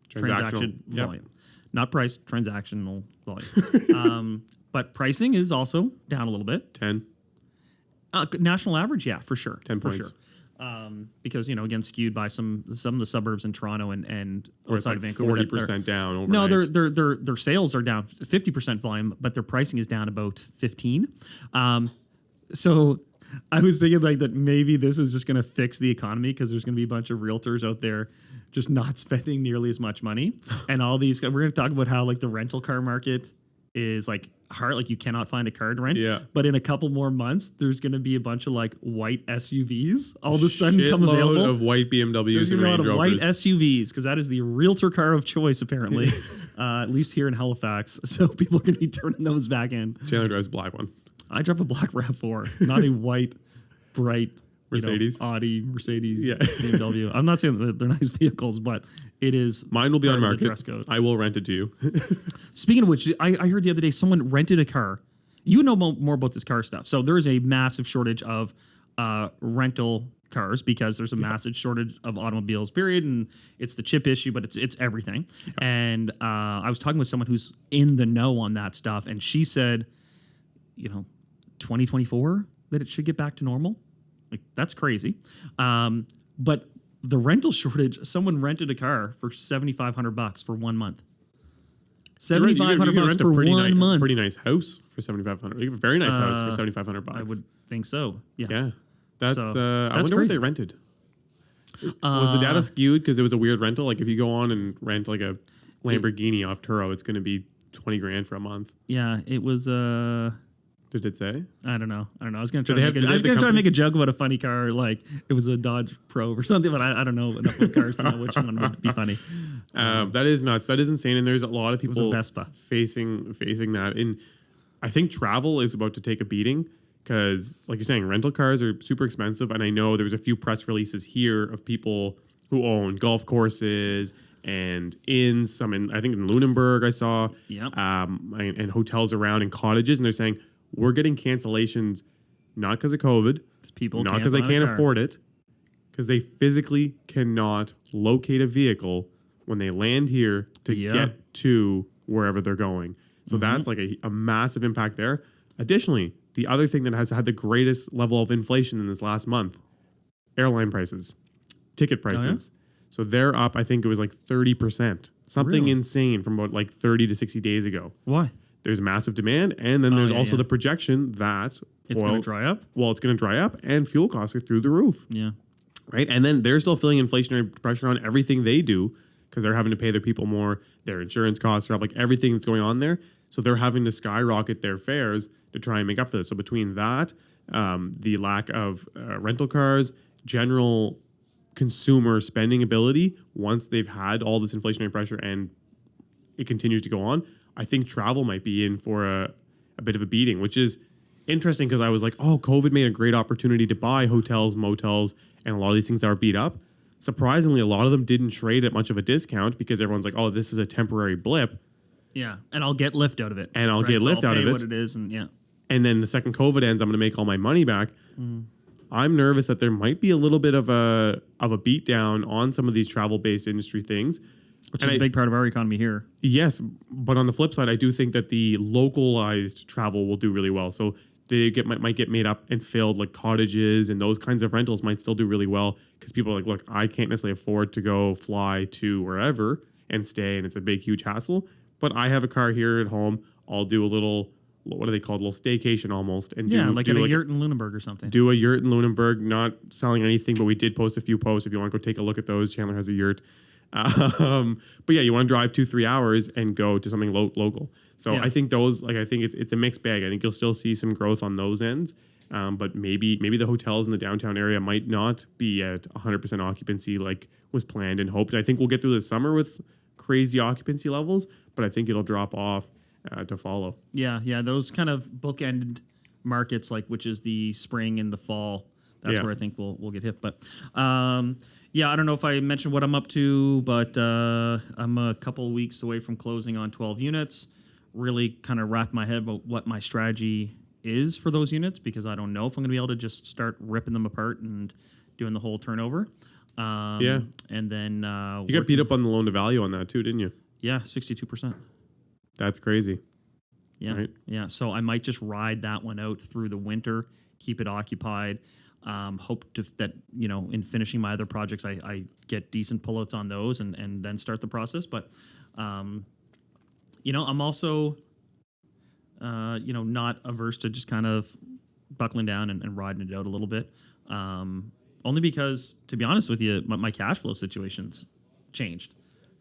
Speaker 1: transaction
Speaker 2: Yep.
Speaker 1: volume, not price, transactional volume. But pricing is also down a little bit.
Speaker 2: 10.
Speaker 1: National average, yeah, for sure,
Speaker 2: 10
Speaker 1: for
Speaker 2: points.
Speaker 1: sure. Because again, skewed by some of the suburbs in Toronto and
Speaker 2: Or it's
Speaker 1: outside
Speaker 2: like
Speaker 1: of Vancouver.
Speaker 2: 40% down overnight.
Speaker 1: No, their sales are down 50% volume, but their pricing is down about 15. So I was thinking like that maybe this is just going to fix the economy because there's going to be a bunch of realtors out there just not spending nearly as much money, and all these. We're going to talk about how like the rental car market is like hard, like you cannot find a car to rent.
Speaker 2: Yeah.
Speaker 1: But in a couple more months, there's going to be a bunch of like white SUVs all of a sudden come available.
Speaker 2: Shitload of white BMWs
Speaker 1: There's
Speaker 2: and
Speaker 1: gonna be a lot
Speaker 2: Range
Speaker 1: of white
Speaker 2: Rovers.
Speaker 1: SUVs because that is the realtor car of choice, apparently, at least here in Halifax. So people are going to be turning those back in.
Speaker 2: Chandler drives a black one.
Speaker 1: I drive a black RAV4, not a white, bright
Speaker 2: Mercedes?
Speaker 1: Audi, Mercedes,
Speaker 2: Yeah.
Speaker 1: BMW. I'm not saying that they're nice vehicles, but it is.
Speaker 2: Mine will be on
Speaker 1: part of the
Speaker 2: market.
Speaker 1: dress code.
Speaker 2: I will rent it to you.
Speaker 1: Speaking of which, I heard the other day someone rented a car. You know more about this car stuff. So there is a massive shortage of rental cars because there's a massive shortage of automobiles, period. And it's the chip issue, but it's everything. Yeah. And I was talking with someone who's in the know on that stuff, and she said, 2024 that it should get back to normal. Like, that's crazy. But the rental shortage, someone rented a car for $7,500 for 1 month. $7,500 for 1 month.
Speaker 2: Pretty nice house for $7,500. You have a very nice house for $7,500.
Speaker 1: I would think so. Yeah.
Speaker 2: Yeah. That's
Speaker 1: So,
Speaker 2: I
Speaker 1: that's
Speaker 2: wonder
Speaker 1: crazy.
Speaker 2: what they rented. Was the data skewed because it was a weird rental? Like if you go on and rent like a Lamborghini off Turo, it's going to be 20 grand for a month.
Speaker 1: Yeah, it was
Speaker 2: Did it say?
Speaker 1: I don't know. I was gonna
Speaker 2: Do
Speaker 1: try
Speaker 2: they
Speaker 1: to
Speaker 2: have-
Speaker 1: make
Speaker 2: do they have the
Speaker 1: try to make
Speaker 2: company-
Speaker 1: a joke about a funny car, like it was a Dodge Probe or something, but I don't know enough about cars to know which one would be funny.
Speaker 2: That is nuts. That is insane. And there's a lot of
Speaker 1: was a
Speaker 2: people
Speaker 1: Vespa.
Speaker 2: facing that. And I think travel is about to take a beating because, like you're saying, rental cars are super expensive. And I know there was a few press releases here of people who own golf courses and inns. Some in, I think in Lunenburg I saw.
Speaker 1: Yep.
Speaker 2: And hotels around and cottages. And they're saying we're getting cancellations not because of COVID,
Speaker 1: People
Speaker 2: not
Speaker 1: can't
Speaker 2: because they
Speaker 1: find a
Speaker 2: can't
Speaker 1: car.
Speaker 2: afford it, because they physically cannot locate a vehicle when they land here to
Speaker 1: Yeah.
Speaker 2: get to wherever they're going. So that's like a massive impact there. Additionally, the other thing that has had the greatest level of inflation in this last month, airline prices, ticket prices. So they're up, I think it was like 30%, something
Speaker 1: Really?
Speaker 2: insane from about like 30 to 60 days ago.
Speaker 1: Why?
Speaker 2: There's massive demand, and then there's
Speaker 1: yeah,
Speaker 2: also
Speaker 1: yeah.
Speaker 2: the projection that
Speaker 1: It's
Speaker 2: oil-
Speaker 1: gonna dry up.
Speaker 2: Well, it's going to dry up, and fuel costs are through the roof,
Speaker 1: Yeah.
Speaker 2: right? And then they're still feeling inflationary pressure on everything they do because they're having to pay their people more. Their insurance costs are up, like everything that's going on there. So they're having to skyrocket their fares to try and make up for this. So between that, the lack of rental cars, general consumer spending ability, once they've had all this inflationary pressure and it continues to go on, I think travel might be in for a bit of a beating, which is interesting because I was like, oh, COVID made a great opportunity to buy hotels, motels, and a lot of these things that are beat up. Surprisingly, a lot of them didn't trade at much of a discount because everyone's like, oh, this is a temporary blip.
Speaker 1: Yeah. And I'll get lift out of it.
Speaker 2: And I'll get lift out
Speaker 1: pay
Speaker 2: of it.
Speaker 1: what it is, and yeah.
Speaker 2: And then the second COVID ends, I'm going to make all my money back. I'm nervous that there might be a little bit of a beat down on some of these travel-based industry things.
Speaker 1: Which
Speaker 2: And
Speaker 1: is a big part of our economy here.
Speaker 2: Yes, but on the flip side, I do think that the localized travel will do really well. So they might get made up and filled, like cottages and those kinds of rentals might still do really well because people are like, look, I can't necessarily afford to go fly to wherever and stay, and it's a big, huge hassle. But I have a car here at home. I'll do a little, what are they called? A little staycation almost, and
Speaker 1: Yeah, like
Speaker 2: do
Speaker 1: at a yurt in Lunenburg or something.
Speaker 2: do a yurt in Lunenburg. Not selling anything, but we did post a few posts. If you want to go take a look at those, Chandler has a yurt. But yeah, you want to drive 2-3 hours and go to something local. So
Speaker 1: Yeah.
Speaker 2: I think those, like, I think it's a mixed bag. I think you'll still see some growth on those ends. But maybe the hotels in the downtown area might not be at 100% occupancy like was planned and hoped. I think we'll get through the summer with crazy occupancy levels, but I think it'll drop off to follow.
Speaker 1: Yeah. Those kind of bookended markets, like which is the spring and the fall. That's
Speaker 2: Yeah.
Speaker 1: where I think we'll get hit. But Yeah, I don't know if I mentioned what I'm up to, but I'm a couple of weeks away from closing on 12 units. Really kind of wrap my head about what my strategy is for those units because I don't know if I'm going to be able to just start ripping them apart and doing the whole turnover.
Speaker 2: Yeah.
Speaker 1: And then
Speaker 2: You got beat up on the loan to value on that too, didn't you?
Speaker 1: Yeah, 62%.
Speaker 2: That's crazy.
Speaker 1: Yeah,
Speaker 2: Right.
Speaker 1: yeah. So I might just ride that one out through the winter, keep it occupied. Hope that in finishing my other projects, I get decent pullouts on those and then start the process. But I'm also not averse to just kind of buckling down and riding it out a little bit. Only because, to be honest with you, my cash flow situation's changed.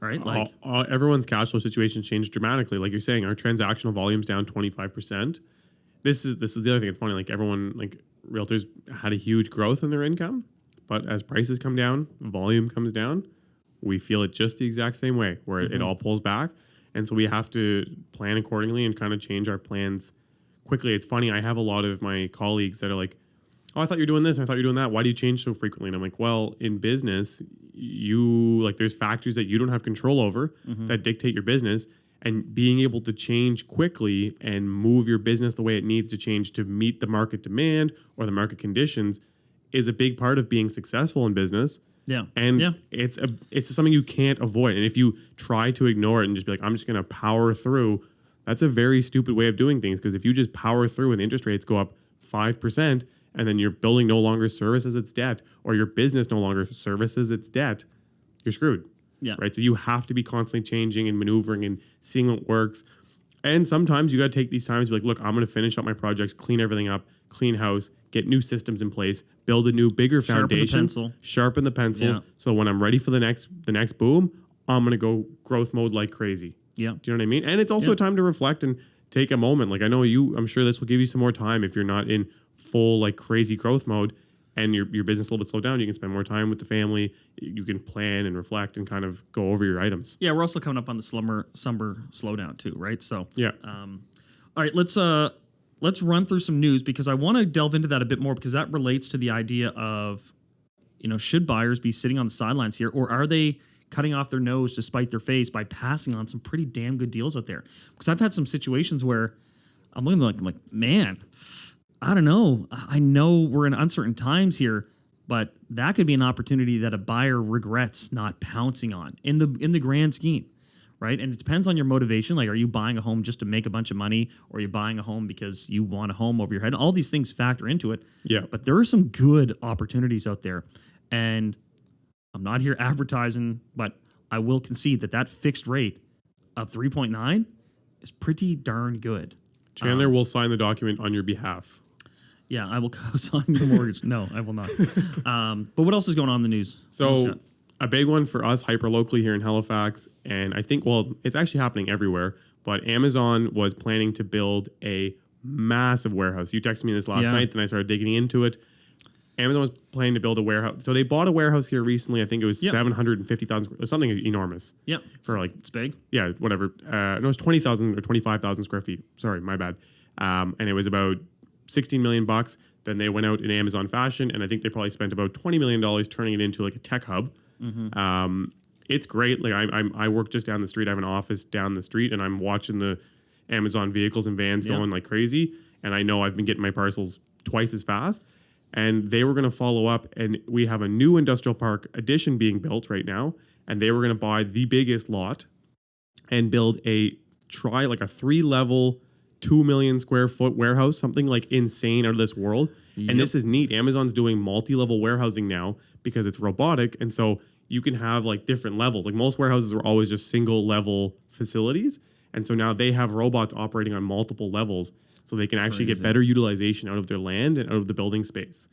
Speaker 1: Right, like
Speaker 2: everyone's cash flow situation changed dramatically. Like you're saying, our transactional volume's down 25%. This is the other thing. It's funny. Like everyone, like realtors, had a huge growth in their income, but as prices come down, volume comes down. We feel it just the exact same way, where it all pulls back, and so we have to plan accordingly and kind of change our plans quickly. It's funny. I have a lot of my colleagues that are like, "Oh, I thought you were doing this. I thought you were doing that. Why do you change so frequently?" And I'm like, well, in business, there's factors that you don't have control over that dictate your business, and being able to change quickly and move your business the way it needs to change to meet the market demand or the market conditions is a big part of being successful in business.
Speaker 1: Yeah.
Speaker 2: And
Speaker 1: yeah.
Speaker 2: it's something you can't avoid. And if you try to ignore it and just be like, I'm just going to power through, that's a very stupid way of doing things. Because if you just power through and interest rates go up 5%, and then your building no longer services its debt, or your business no longer services its debt, you're screwed.
Speaker 1: Yeah.
Speaker 2: Right. So you have to be constantly changing and maneuvering and seeing what works. And sometimes you got to take these times to be like, look, I'm going to finish up my projects, clean everything up, clean house, get new systems in place, build a new, bigger foundation, sharpen the pencil.
Speaker 1: Yeah.
Speaker 2: So when I'm ready for the next boom, I'm going to go growth mode like crazy.
Speaker 1: Yeah.
Speaker 2: Do you know what I mean? And it's also a time to reflect and take a moment. Like I'm sure this will give you some more time if you're not in full like crazy growth mode and your business a little bit slowed down. You can spend more time with the family. You can plan and reflect and kind of go over your items.
Speaker 1: Yeah, we're also coming up on the summer slowdown too, right? So
Speaker 2: yeah.
Speaker 1: All right, let's run through some news because I want to delve into that a bit more because that relates to the idea of, should buyers be sitting on the sidelines here, or are they cutting off their nose to spite their face by passing on some pretty damn good deals out there? Because I've had some situations where I'm looking like, man, I don't know. I know we're in uncertain times here, but that could be an opportunity that a buyer regrets not pouncing on in the grand scheme, right? And it depends on your motivation. Like, are you buying a home just to make a bunch of money, or are you buying a home because you want a home over your head? All these things factor into it.
Speaker 2: Yeah.
Speaker 1: But there are some good opportunities out there, and I'm not here advertising, but I will concede that fixed rate of 3.9 is pretty darn good.
Speaker 2: Chandler will sign the document on your behalf.
Speaker 1: Yeah, I will co-sign your mortgage. No, I will not. But what else is going on in the news?
Speaker 2: So a big one for us hyper locally here in Halifax, and I think, it's actually happening everywhere, but Amazon was planning to build a massive warehouse. You texted me this last night, then I started digging into it. Amazon was planning to build a warehouse. So they bought a warehouse here recently. I think it was 750,000, something enormous.
Speaker 1: Yeah.
Speaker 2: For like,
Speaker 1: it's big.
Speaker 2: Yeah, whatever. No, it was 20,000 or 25,000 square feet. Sorry, my bad. And it was about 16 million bucks. Then they went out in Amazon fashion, and I think they probably spent about $20 million turning it into like a tech hub. It's great. Like I work just down the street. I have an office down the street, and I'm watching the Amazon vehicles and vans going like crazy. And I know I've been getting my parcels twice as fast. And they were going to follow up, and we have a new industrial park addition being built right now. And they were going to buy the biggest lot and build a 3-level, 2 million square foot warehouse, something like insane out of this world. Yep. And this is neat. Amazon's doing multi-level warehousing now because it's robotic. And so you can have like different levels. Like most warehouses were always just single level facilities. And so now they have robots operating on multiple levels so they can actually get better utilization out of their land and out of the building space.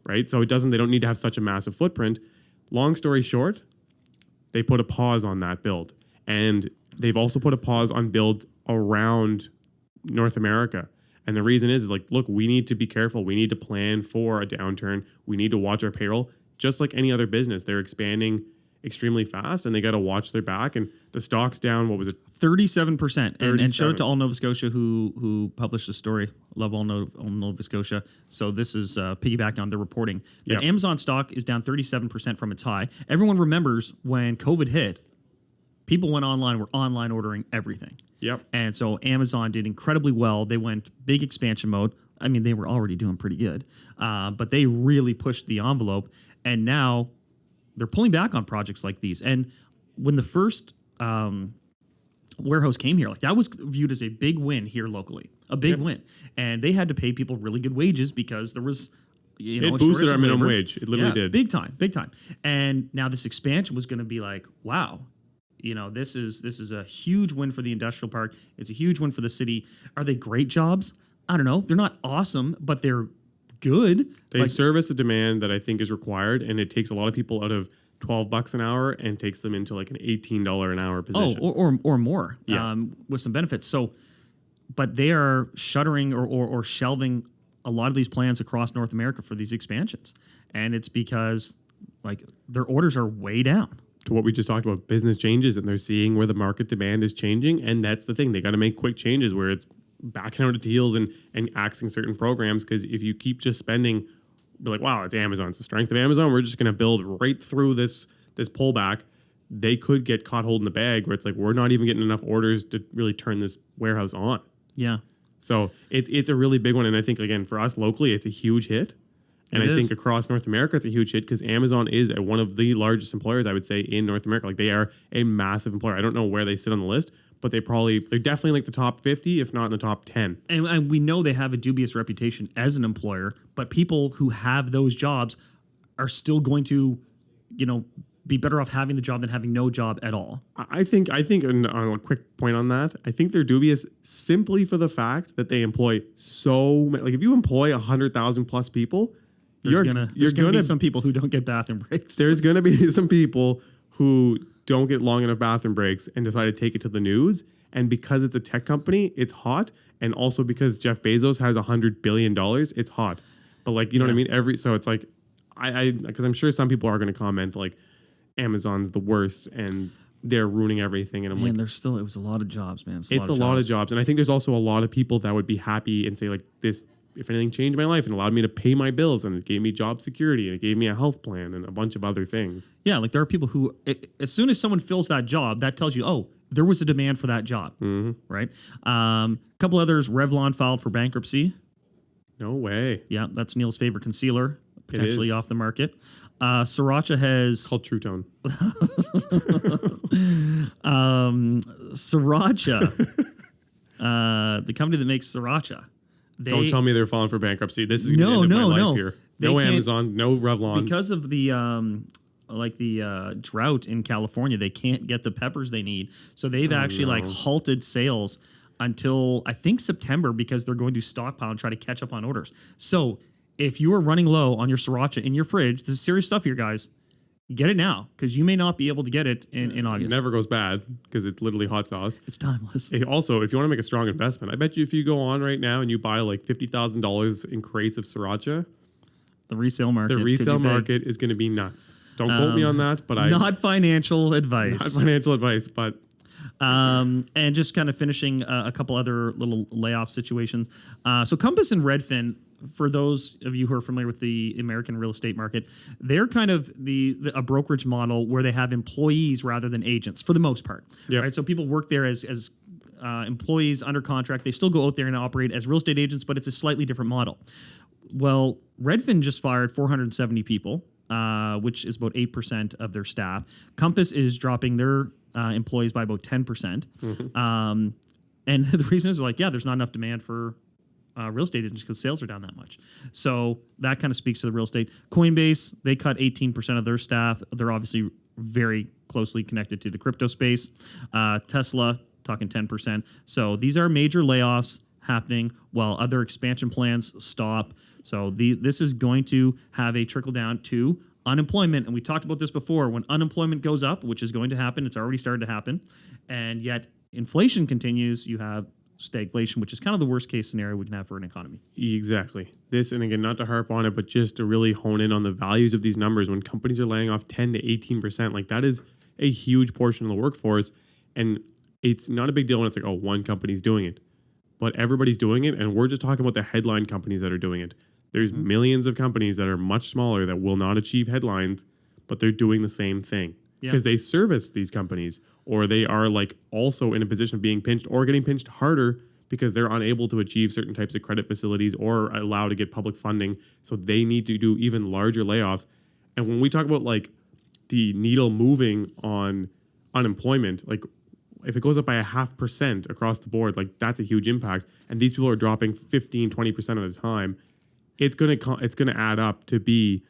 Speaker 2: Right? So they don't need to have such a massive footprint. Long story short, they put a pause on that build. And they've also put a pause on builds around North America. And the reason is like, look, we need to be careful. We need to plan for a downturn. We need to watch our payroll. Just like any other business, they're expanding extremely fast, and they got to watch their back. And the stock's down. What was it?
Speaker 1: 37%. And shout out
Speaker 2: 37.
Speaker 1: to All Nova Scotia who published the story. Love All Nova Scotia. So this is piggybacking on the reporting that
Speaker 2: Yep.
Speaker 1: Amazon stock is down 37% from its high. Everyone remembers when COVID hit, people went online, were online ordering everything.
Speaker 2: Yep.
Speaker 1: And so Amazon did incredibly well. They went big expansion mode. I mean, they were already doing pretty good, but they really pushed the envelope. And now they're pulling back on projects like these. And when the first warehouse came here, like that was viewed as a big win here locally, a big win. And they had to pay people really good wages because there was, you know,
Speaker 2: It
Speaker 1: a
Speaker 2: boosted
Speaker 1: shortage
Speaker 2: our
Speaker 1: of
Speaker 2: minimum
Speaker 1: labor.
Speaker 2: wage. It literally did.
Speaker 1: Big time, big time. And now this expansion was going to be like, wow, you know, this is a huge win for the industrial park. It's a huge win for the city. Are they great jobs? I don't know. They're not awesome, but they're good.
Speaker 2: They service a demand that I think is required, and it takes a lot of people out of $12 an hour and takes them into like an $18 an hour position.
Speaker 1: or more,
Speaker 2: Yeah.
Speaker 1: with some benefits. So, but they are shuttering or shelving a lot of these plans across North America for these expansions, and it's because like their orders are way down.
Speaker 2: To what we just talked about, business changes, and they're seeing where the market demand is changing, and that's the thing. They got to make quick changes where it's backing out of deals and axing certain programs, because if you keep just spending, be like, wow, it's Amazon, it's the strength of Amazon, we're just going to build right through this pullback. They could get caught holding the bag where it's like we're not even getting enough orders to really turn this warehouse on.
Speaker 1: Yeah.
Speaker 2: So it's a really big one, and I think again for us locally, it's a huge hit. And
Speaker 1: It
Speaker 2: I
Speaker 1: is.
Speaker 2: think across North America, it's a huge hit because Amazon is one of the largest employers, I would say, in North America. Like they are a massive employer. I don't know where they sit on the list, but they're definitely like the top 50, if not in the top 10.
Speaker 1: And we know they have a dubious reputation as an employer, but people who have those jobs are still going to, you know, be better off having the job than having no job at all.
Speaker 2: I think on a quick point on that, I think they're dubious simply for the fact that they employ so many. Like if you employ 100,000 plus people,
Speaker 1: There's gonna be some people who don't get bathroom breaks.
Speaker 2: there's going to be some people who don't get long enough bathroom breaks and decide to take it to the news. And because it's a tech company, it's hot. And also because Jeff Bezos has $100 billion, it's hot. But like, you know what I mean? So it's like, because I'm sure some people are going to comment like Amazon's the worst and they're ruining everything. And I'm
Speaker 1: Man,
Speaker 2: like,
Speaker 1: it was a lot of jobs, man.
Speaker 2: it's a lot of jobs. And I think there's also a lot of people that would be happy and say like this, if anything changed my life and allowed me to pay my bills and it gave me job security and it gave me a health plan and a bunch of other things.
Speaker 1: Yeah, like there are people who, as soon as someone fills that job, that tells you, oh, there was a demand for that job, right? A couple others, Revlon filed for bankruptcy.
Speaker 2: No way.
Speaker 1: Yeah, that's Neal's favorite concealer, potentially
Speaker 2: is.
Speaker 1: off the market. Sriracha has
Speaker 2: Called True Tone.
Speaker 1: Sriracha, the company that makes Sriracha.
Speaker 2: Don't tell me they're falling for bankruptcy. This is going to end my life here.
Speaker 1: They
Speaker 2: No
Speaker 1: can't-
Speaker 2: Amazon, no Revlon.
Speaker 1: because of the drought in California, they can't get the peppers they need. So they've actually halted sales until I think September because they're going to stockpile and try to catch up on orders. So if you are running low on your sriracha in your fridge, this is serious stuff here, guys. Get it now because you may not be able to get it in
Speaker 2: It
Speaker 1: August.
Speaker 2: never goes bad because it's literally hot sauce.
Speaker 1: It's timeless.
Speaker 2: Also, if you want to make a strong investment, I bet you if you go on right now and you buy like $50,000 in crates of sracha,
Speaker 1: The resale market.
Speaker 2: the
Speaker 1: could
Speaker 2: resale
Speaker 1: be big.
Speaker 2: market is going to be nuts. Don't quote me on that, but
Speaker 1: Not financial advice.
Speaker 2: not financial advice, but
Speaker 1: And just kind of finishing a couple other little layoff situations. So Compass and Redfin, for those of you who are familiar with the American real estate market, they're kind of a brokerage model where they have employees rather than agents for the most part.
Speaker 2: Yep.
Speaker 1: Right. So people work there as employees under contract. They still go out there and operate as real estate agents, but it's a slightly different model. Well, Redfin just fired 470 people, which is about 8% of their staff. Compass is dropping their employees by about 10%. And the reason is like, yeah, there's not enough demand for real estate agents because sales are down that much. So that kind of speaks to the real estate. Coinbase, they cut 18% of their staff. They're obviously very closely connected to the crypto space. Tesla, talking 10%. So these are major layoffs happening while other expansion plans stop. So this is going to have a trickle down to unemployment. And we talked about this before. When unemployment goes up, which is going to happen, it's already started to happen, and yet inflation continues, you have stagflation, which is kind of the worst case scenario we can have for an economy.
Speaker 2: Exactly. This, and again, not to harp on it, but just to really hone in on the values of these numbers. When companies are laying off 10 to 18%, like that is a huge portion of the workforce. And it's not a big deal when it's like, oh, one company's doing it, but everybody's doing it. And we're just talking about the headline companies that are doing it. There's millions of companies that are much smaller that will not achieve headlines, but they're doing the same thing because they service these companies, or they are like also in a position of being pinched or getting pinched harder because they're unable to achieve certain types of credit facilities or allow to get public funding. So they need to do even larger layoffs. And when we talk about like the needle moving on unemployment, like if it goes up by 0.5% across the board, like that's a huge impact. And these people are dropping 15, 20% at a time. It's gonna add up to be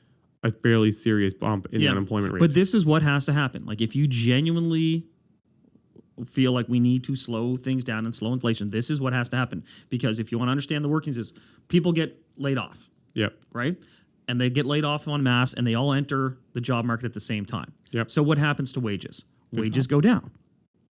Speaker 2: a fairly serious bump in the unemployment rate.
Speaker 1: But this is what has to happen. Like if you genuinely feel like we need to slow things down and slow inflation, this is what has to happen. Because if you want to understand the workings, is people get laid off.
Speaker 2: Yep.
Speaker 1: Right? And they get laid off en masse, and they all enter the job market at the same time.
Speaker 2: Yep.
Speaker 1: So what happens to wages? Wages go down.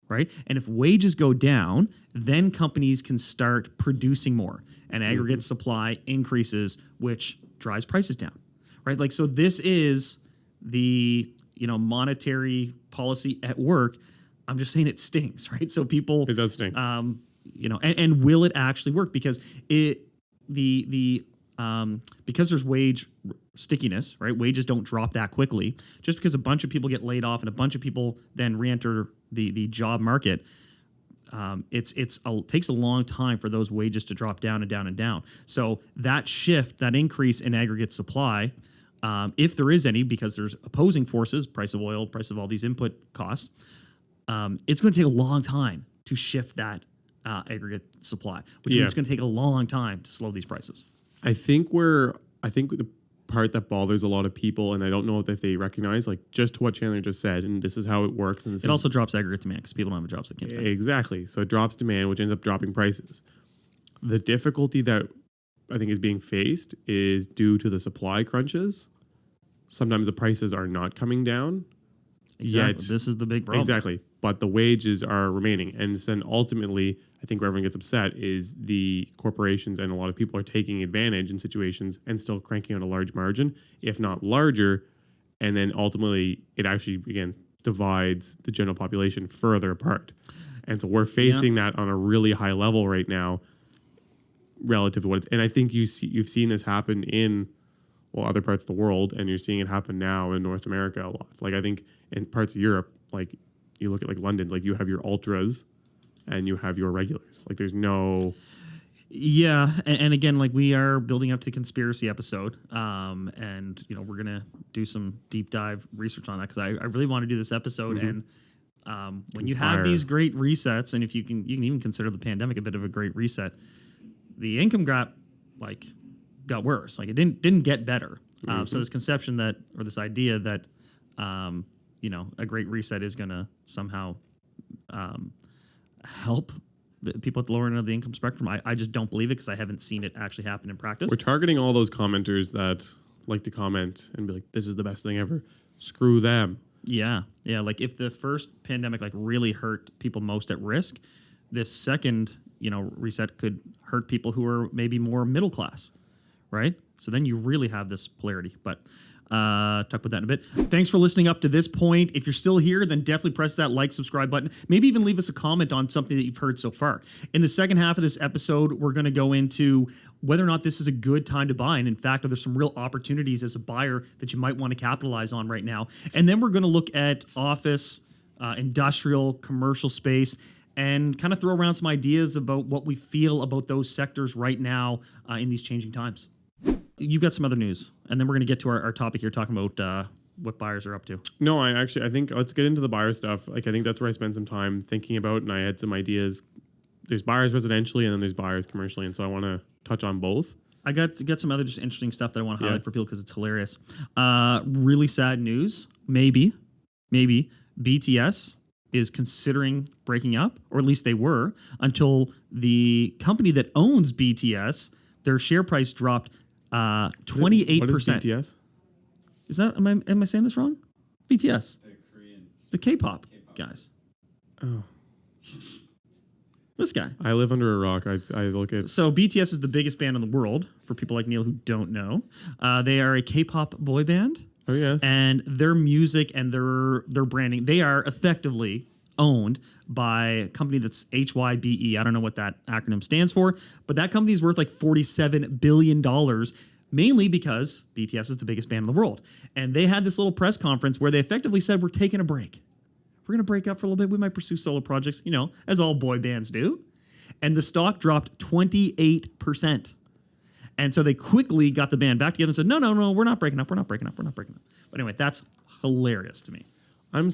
Speaker 1: Right? And if wages go down, then companies can start producing more, and aggregate supply increases, which drives prices down. Right? Like, so this is the, monetary policy at work. I'm just saying it stings, right? So people,
Speaker 2: it does stink.
Speaker 1: And will it actually work? Because because there's wage stickiness, right? Wages don't drop that quickly. Just because a bunch of people get laid off and a bunch of people then re-enter the job market, it takes a long time for those wages to drop down and down and down. So that shift, that increase in aggregate supply, if there is any, because there's opposing forces, price of oil, price of all these input costs, it's going to take a long time to shift that aggregate supply, which means it's going to take a long time to slow these prices.
Speaker 2: I think the part that bothers a lot of people, and I don't know if they recognize, like just to what Chandler just said, and this is how it works. And
Speaker 1: it also drops aggregate demand because people don't have jobs they can't pay.
Speaker 2: Exactly. So it drops demand, which ends up dropping prices. The difficulty that I think is being faced is due to the supply crunches. Sometimes the prices are not coming down.
Speaker 1: Exactly. This is the big problem.
Speaker 2: Exactly. But the wages are remaining. And then ultimately, I think where everyone gets upset is the corporations, and a lot of people are taking advantage in situations and still cranking out a large margin, if not larger. And then ultimately, it actually, again, divides the general population further apart. And so we're facing that on a really high level right now relative to what it's, and I think you've seen this happen in other parts of the world, and you're seeing it happen now in North America a lot. Like I think in parts of Europe, like you look at like London, like you have your ultras and you have your regulars. Like there's no...
Speaker 1: Yeah, and again, like we are building up to the conspiracy episode, and we're gonna do some deep dive research on that because I really want to do this episode. And when you have these great resets, and if you can even consider the pandemic a bit of a great reset, the income gap got worse. Like it didn't get better. So this conception that, or this idea that a great reset is gonna somehow help the people at the lower end of the income spectrum, I just don't believe it because I haven't seen it actually happen in practice.
Speaker 2: We're targeting all those commenters that like to comment and be like, this is the best thing ever. Screw them.
Speaker 1: Yeah. Like if the first pandemic really hurt people most at risk, this second, reset could hurt people who are maybe more middle class, right? So then you really have this polarity. But talk about that in a bit. Thanks for listening up to this point. If you're still here, then definitely press that like, subscribe button. Maybe even leave us a comment on something that you've heard so far. In the second half of this episode, we're going to go into whether or not this is a good time to buy. And in fact, are there some real opportunities as a buyer that you might want to capitalize on right now? And then we're going to look at office, industrial, commercial space, and kind of throw around some ideas about what we feel about those sectors right now in these changing times. You've got some other news, and then we're going to get to our topic here, talking about what buyers are up to.
Speaker 2: No, I think let's get into the buyer stuff. Like I think that's where I spent some time thinking about, and I had some ideas. There's buyers residentially, and then there's buyers commercially, and so I want to touch on both.
Speaker 1: I got some other just interesting stuff that I want to highlight for people because it's hilarious. Really sad news. Maybe BTS is considering breaking up, or at least they were, until the company that owns BTS, their share price dropped 28%.
Speaker 2: What is BTS?
Speaker 1: Is that am I saying this wrong? BTS,
Speaker 4: The Koreans.
Speaker 1: the K-pop guys.
Speaker 2: Oh,
Speaker 1: This guy.
Speaker 2: I live under a rock. I look at.
Speaker 1: So BTS is the biggest band in the world, for people like Neal who don't know. They are a K-pop boy band.
Speaker 2: Oh, yes.
Speaker 1: And their music and their branding, they are effectively owned by a company that's HYBE. I don't know what that acronym stands for, but that company is worth like $47 billion, mainly because BTS is the biggest band in the world. And they had this little press conference where they effectively said, we're taking a break. We're going to break up for a little bit. We might pursue solo projects, as all boy bands do. And the stock dropped 28%. And so they quickly got the band back together and said, no, we're not breaking up. We're not breaking up. We're not breaking up. But anyway, that's hilarious to me.
Speaker 2: I'm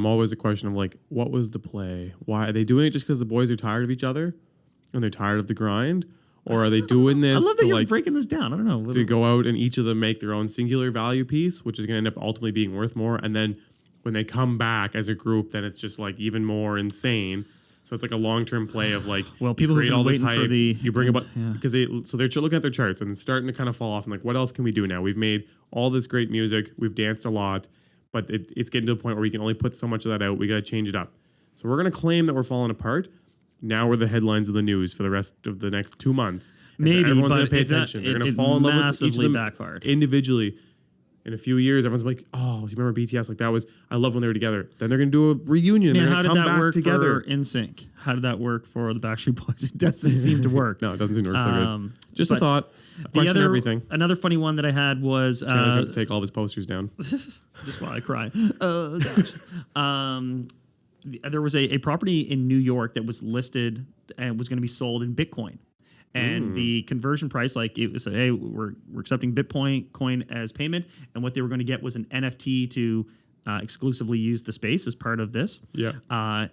Speaker 2: always a question of like, what was the play? Why are they doing it just because the boys are tired of each other and they're tired of the grind? Or are they doing this
Speaker 1: I love that
Speaker 2: to
Speaker 1: you're breaking this down. I don't know.
Speaker 2: to go out and each of them make their own singular value piece, which is going to end up ultimately being worth more. And then when they come back as a group, then it's just like even more insane. So it's like a long-term play of like,
Speaker 1: well, people
Speaker 2: create
Speaker 1: have been
Speaker 2: all this
Speaker 1: waiting
Speaker 2: hype,
Speaker 1: for the
Speaker 2: you bring about because they're looking at their charts and it's starting to kind of fall off and like, what else can we do now? We've made all this great music, we've danced a lot, but it's getting to the point where we can only put so much of that out. We got to change it up. So we're going to claim that we're falling apart. Now we're the headlines of the news for the rest of the next 2 months. And so
Speaker 1: Maybe,
Speaker 2: everyone's
Speaker 1: but
Speaker 2: going to pay
Speaker 1: if that-
Speaker 2: attention. They're going
Speaker 1: it
Speaker 2: to fall in love with each of
Speaker 1: massively
Speaker 2: them
Speaker 1: backfired.
Speaker 2: individually. In a few years, everyone's like, "Oh, you remember BTS? Like that was I love when they were together." Then they're going to do a reunion.
Speaker 1: Man,
Speaker 2: they're
Speaker 1: how
Speaker 2: going to
Speaker 1: did
Speaker 2: come
Speaker 1: that
Speaker 2: back
Speaker 1: work
Speaker 2: together.
Speaker 1: for NSYNC? How did that work for the Backstreet Boys? It doesn't seem to work.
Speaker 2: No, it doesn't seem to work so good. Just a
Speaker 1: but
Speaker 2: thought. Question everything.
Speaker 1: Another funny one that I had was
Speaker 2: Chandler's going to take all of his posters down.
Speaker 1: just while I cry. Oh gosh. There was a property in New York that was listed and was going to be sold in Bitcoin. And the conversion price, like it was, hey, we're accepting Bitcoin coin as payment, and what they were going to get was an NFT to exclusively use the space as part of this.
Speaker 2: Yeah.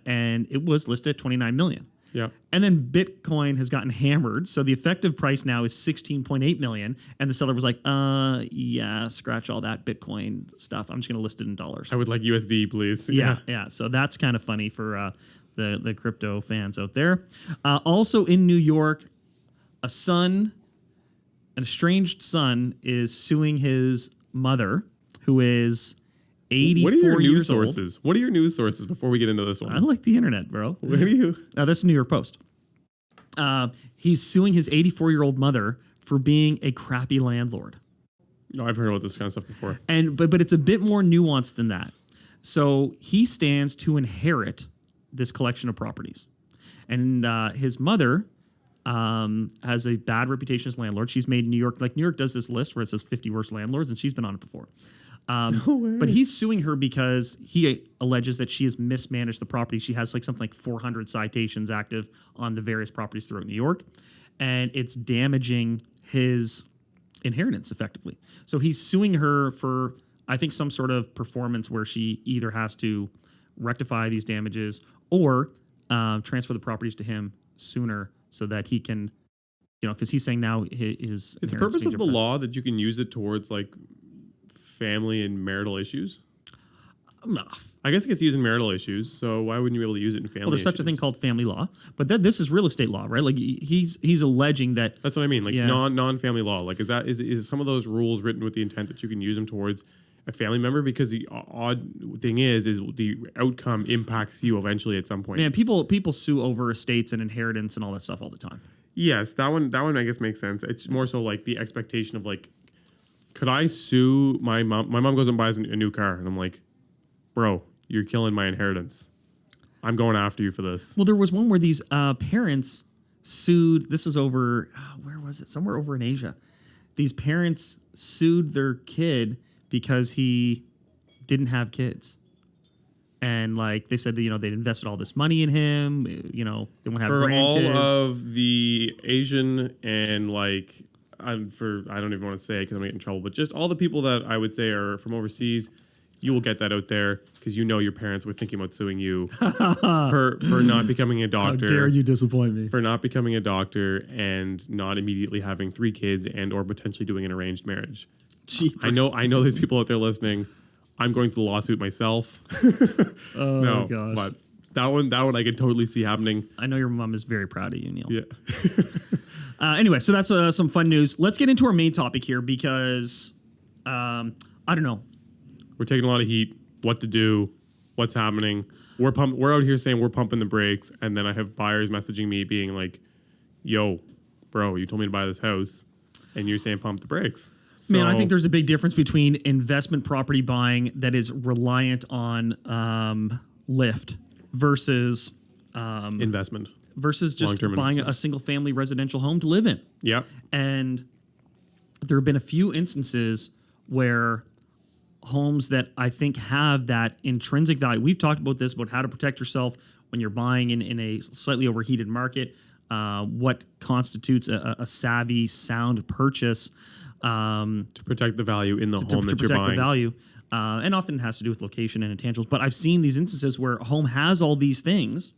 Speaker 1: And it was listed at 29 million.
Speaker 2: Yeah.
Speaker 1: And then Bitcoin has gotten hammered, so the effective price now is 16.8 million. And the seller was like, yeah, scratch all that Bitcoin stuff. I'm just going to list it in dollars.
Speaker 2: I would like USD, please.
Speaker 1: Yeah. So that's kind of funny for the crypto fans out there. Also in New York, an estranged son, is suing his mother, who is 84
Speaker 2: What are your news
Speaker 1: years old.
Speaker 2: sources? What are your news sources before we get into this one?
Speaker 1: I like the internet, bro.
Speaker 2: What do you?
Speaker 1: That's the New York Post. He's suing his 84-year-old mother for being a crappy landlord.
Speaker 2: No, I've heard about this kind of stuff before.
Speaker 1: But it's a bit more nuanced than that. So he stands to inherit this collection of properties. And his mother has a bad reputation as landlord. She's made New York, like New York does this list where it says 50 worst landlords, and she's been on it before.
Speaker 2: No way.
Speaker 1: But he's suing her because he alleges that she has mismanaged the property. She has like something like 400 citations active on the various properties throughout New York, and it's damaging his inheritance effectively. So he's suing her for, I think, some sort of performance where she either has to rectify these damages or transfer the properties to him sooner so that he can, because he's saying now his
Speaker 2: Is the purpose of the law that you can use it towards like family and marital issues? I guess it gets used in marital issues, so why wouldn't you be able to use it in family?
Speaker 1: Well, there's such a thing called family law, but this is real estate law, right? Like he's alleging that.
Speaker 2: That's what I mean, like non-family law. Like is some of those rules written with the intent that you can use them towards a family member? Because the odd thing is the outcome impacts you eventually at some point.
Speaker 1: Man, people sue over estates and inheritance and all that stuff all the time.
Speaker 2: Yes, that one I guess makes sense. It's more so like the expectation of like, could I sue my mom? My mom goes and buys a new car, and I'm like, bro, you're killing my inheritance. I'm going after you for this.
Speaker 1: Well, there was one where these parents sued. This was over, where was it? Somewhere over in Asia. These parents sued their kid because he didn't have kids. And like they said, they'd invested all this money in him. They won't have
Speaker 2: For
Speaker 1: grandkids.
Speaker 2: all of the Asian and like, I don't even want to say it because I'm gonna get in trouble, but just all the people that I would say are from overseas, you will get that out there because your parents were thinking about suing you for not becoming a doctor.
Speaker 1: How dare you disappoint me?
Speaker 2: For not becoming a doctor and not immediately having 3 kids and or potentially doing an arranged marriage.
Speaker 1: Jeepers.
Speaker 2: I know there's people out there listening. I'm going through the lawsuit myself.
Speaker 1: Oh
Speaker 2: no,
Speaker 1: gosh.
Speaker 2: but that one I can totally see happening.
Speaker 1: I know your mom is very proud of you, Neal.
Speaker 2: Yeah.
Speaker 1: Anyway, so that's some fun news. Let's get into our main topic here because I don't know.
Speaker 2: We're taking a lot of heat. What to do? What's happening? we're out here saying we're pumping the brakes, and then I have buyers messaging me being like, "Yo, bro, you told me to buy this house, and you're saying pump the brakes." So,
Speaker 1: Man, I think there's a big difference between investment property buying that is reliant on lift versus
Speaker 2: investment.
Speaker 1: just
Speaker 2: Long-term
Speaker 1: buying
Speaker 2: investment.
Speaker 1: a single family residential home to live in.
Speaker 2: Yeah.
Speaker 1: And there have been a few instances where homes that I think have that intrinsic value. We've talked about this, about how to protect yourself when you're buying in a slightly overheated market, what constitutes a savvy, sound purchase.
Speaker 2: To protect the value in the home
Speaker 1: to
Speaker 2: that you're
Speaker 1: protect the
Speaker 2: buying.
Speaker 1: value. And often it has to do with location and intangibles. But I've seen these instances where a home has all these things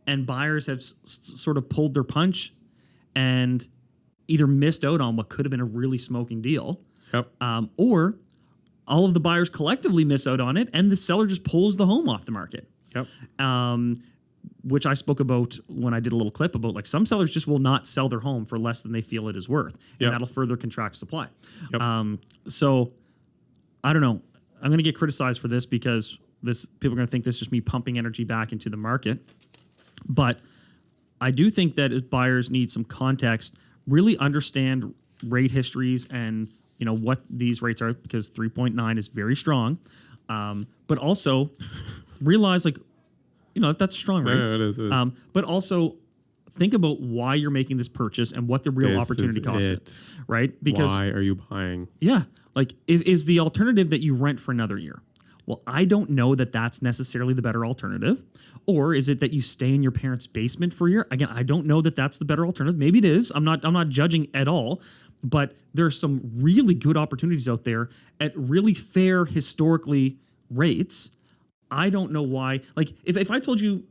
Speaker 1: and buyers have sort of pulled their punch and either missed out on what could have been a really smoking deal,
Speaker 2: Yep.
Speaker 1: or all of the buyers collectively miss out on it and the seller just pulls the home off the market.
Speaker 2: Yep.
Speaker 1: Which I spoke about when I did a little clip about, like, some sellers just will not sell their home for less than they feel it is worth. And
Speaker 2: Yep.
Speaker 1: that'll further contract supply.
Speaker 2: Yep.
Speaker 1: So I don't know. I'm going to get criticized for this because people are going to think this is just me pumping energy back into the market. But I do think that if buyers need some context, really understand rate histories and what these rates are, because 3.9 is very strong. But also realize, like, that's strong, right?
Speaker 2: Yeah, it is.
Speaker 1: But also think about why you're making this purchase and what the real
Speaker 2: This
Speaker 1: opportunity
Speaker 2: is
Speaker 1: cost
Speaker 2: it.
Speaker 1: is, right? Because
Speaker 2: Why are you buying?
Speaker 1: yeah, like, is the alternative that you rent for another year? Well, I don't know that that's necessarily the better alternative. Or is it that you stay in your parents' basement for a year? Again, I don't know that that's the better alternative. Maybe it is. I'm not judging at all. But there's some really good opportunities out there at really fair, historically, rates. I don't know why. Like, if I told you,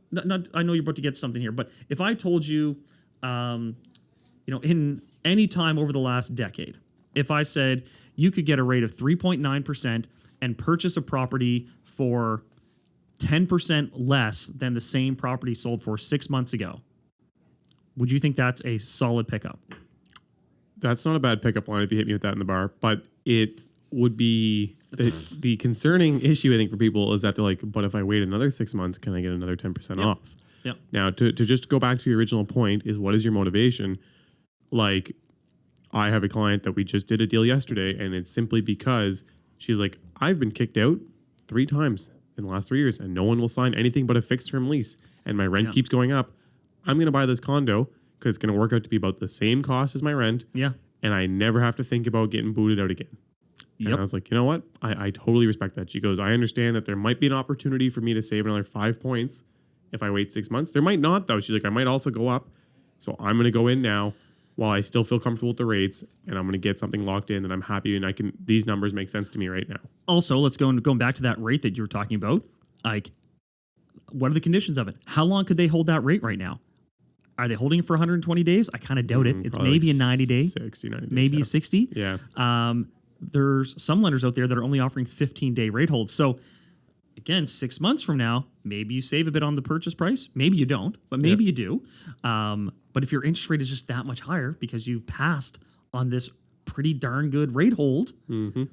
Speaker 1: I know you're about to get something here, but if I told you, in any time over the last decade, if I said you could get a rate of 3.9% and purchase a property for 10% less than the same property sold for 6 months ago, would you think that's a solid pickup?
Speaker 2: That's not a bad pickup line if you hit me with that in the bar, but it would be the concerning issue, I think, for people is that they're like, but if I wait another 6 months, can I get another 10% off?
Speaker 1: Yeah.
Speaker 2: Now, to just go back to your original point is, what is your motivation? Like, I have a client that we just did a deal yesterday, and it's simply because she's like, I've been kicked out 3 times in the last 3 years, and no one will sign anything but a fixed term lease, and my rent keeps going up. I'm going to buy this condo because it's going to work out to be about the same cost as my rent.
Speaker 1: Yeah.
Speaker 2: And I never have to think about getting booted out again. And I was like, you know what? I totally respect that. She goes, I understand that there might be an opportunity for me to save another 5 points if I wait 6 months. There might not, though. She's like, I might also go up. So I'm going to go in now while I still feel comfortable with the rates, and I'm going to get something locked in that I'm happy, and these numbers make sense to me right now.
Speaker 1: Also, let's going back to that rate that you were talking about. Like, what are the conditions of it? How long could they hold that rate right now? Are they holding it for 120 days? I kind of doubt it. It's maybe
Speaker 2: like
Speaker 1: a 90-day,
Speaker 2: 60, 90 days,
Speaker 1: maybe
Speaker 2: yeah.
Speaker 1: 60.
Speaker 2: Yeah.
Speaker 1: There's some lenders out there that are only offering 15-day rate holds. So, again, 6 months from now, maybe you save a bit on the purchase price. Maybe you don't, but maybe you do. But if your interest rate is just that much higher because you've passed on this pretty darn good rate hold, you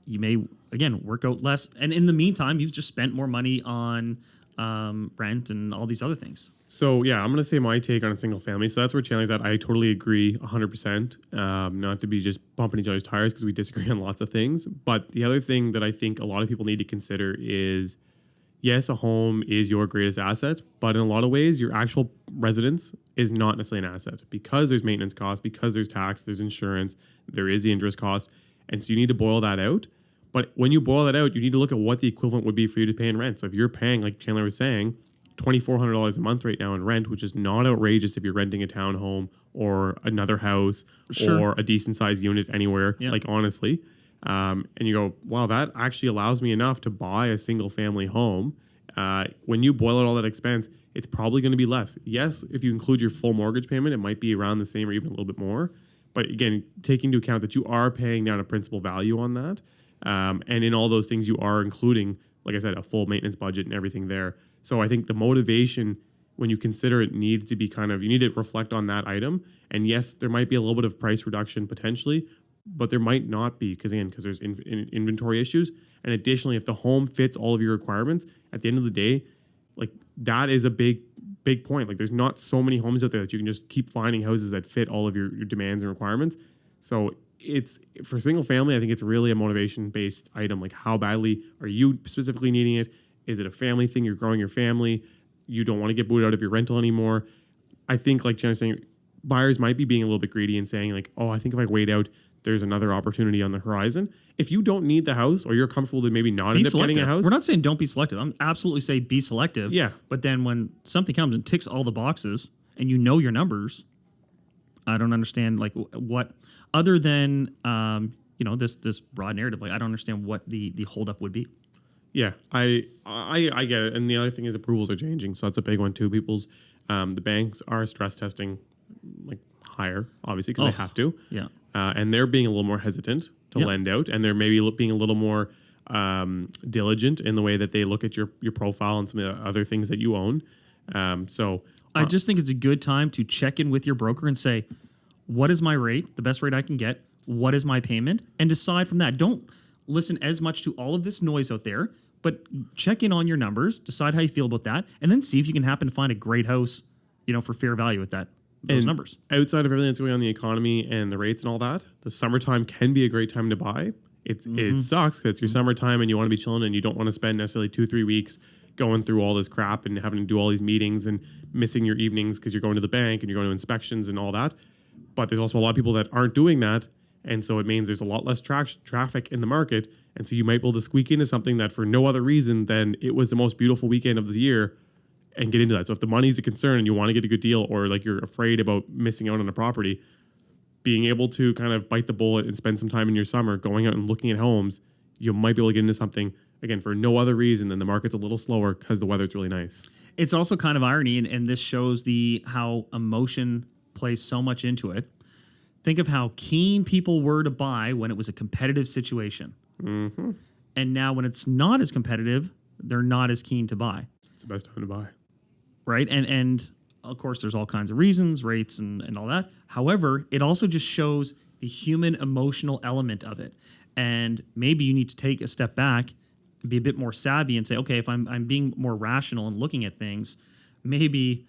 Speaker 1: may, again, work out less. And in the meantime, you've just spent more money on rent and all these other things.
Speaker 2: So, yeah, I'm going to say my take on a single family. So that's where Chandler's at. I totally agree 100%. Not to be just bumping each other's tires because we disagree on lots of things. But the other thing that I think a lot of people need to consider is, yes, a home is your greatest asset, but in a lot of ways, your actual residence is not necessarily an asset because there's maintenance costs, because there's tax, there's insurance, there is the interest cost. And so you need to boil that out. But when you boil that out, you need to look at what the equivalent would be for you to pay in rent. So if you're paying, like Chandler was saying, $2,400 a month right now in rent, which is not outrageous if you're renting a townhome or another house or a decent sized unit anywhere, like honestly. And you go, wow, that actually allows me enough to buy a single family home. When you boil out all that expense, it's probably going to be less. Yes, if you include your full mortgage payment, it might be around the same or even a little bit more. But again, taking into account that you are paying down a principal value on that. And in all those things, you are including, like I said, a full maintenance budget and everything there. So I think the motivation, when you consider it, needs to be you need to reflect on that item. And yes, there might be a little bit of price reduction potentially, but there might not be because there's inventory issues. And additionally, if the home fits all of your requirements, at the end of the day, Like that is a big point. Like there's not so many homes out there that you can just keep finding houses that fit all of your demands and requirements. So it's for single family, I think it's really a motivation based item. Like how badly are you specifically needing it? Is it a family thing? You're growing your family. You don't want to get booted out of your rental anymore. I think like Jenna's saying, buyers might be being a little bit greedy and saying like, oh, I think if I wait out, there's another opportunity on the horizon. If you don't need the house or you're comfortable to maybe not end up getting a house.
Speaker 1: We're not saying don't be selective. I'm absolutely saying be selective.
Speaker 2: Yeah.
Speaker 1: But then when something comes and ticks all the boxes and you know your numbers, I don't understand like what other than this broad narrative. Like I don't understand what the holdup would be.
Speaker 2: Yeah, I get it. And the other thing is approvals are changing. So that's a big one too. The banks are stress testing like higher, obviously, because they have to.
Speaker 1: Yeah.
Speaker 2: And they're being a little more hesitant to lend out. And they're maybe being a little more diligent in the way that they look at your profile and some of the other things that you own.
Speaker 1: I just think it's a good time to check in with your broker and say, what is my rate, the best rate I can get? What is my payment? And decide from that. Don't listen as much to all of this noise out there, but check in on your numbers, decide how you feel about that, and then see if you can happen to find a great house, for fair value at those numbers.
Speaker 2: Outside of everything that's going on in the economy and the rates and all that, the summertime can be a great time to buy. It sucks because it's your summertime and you want to be chilling and you don't want to spend necessarily 2-3 weeks going through all this crap and having to do all these meetings and missing your evenings because you're going to the bank and you're going to inspections and all that. But there's also a lot of people that aren't doing that. And so it means there's a lot less traffic in the market. And so you might be able to squeak into something that for no other reason than it was the most beautiful weekend of the year and get into that. So if the money's a concern and you want to get a good deal or like you're afraid about missing out on a property, being able to kind of bite the bullet and spend some time in your summer going out and looking at homes, you might be able to get into something, again, for no other reason than the market's a little slower because the weather's really nice.
Speaker 1: It's also kind of irony, and this shows how emotion plays so much into it. Think of how keen people were to buy when it was a competitive situation. Mm-hmm. And now when it's not as competitive, they're not as keen to buy.
Speaker 2: It's the best time to buy.
Speaker 1: Right? And of course, there's all kinds of reasons, rates and all that. However, it also just shows the human emotional element of it. And maybe you need to take a step back and be a bit more savvy and say, okay, if I'm being more rational and looking at things, maybe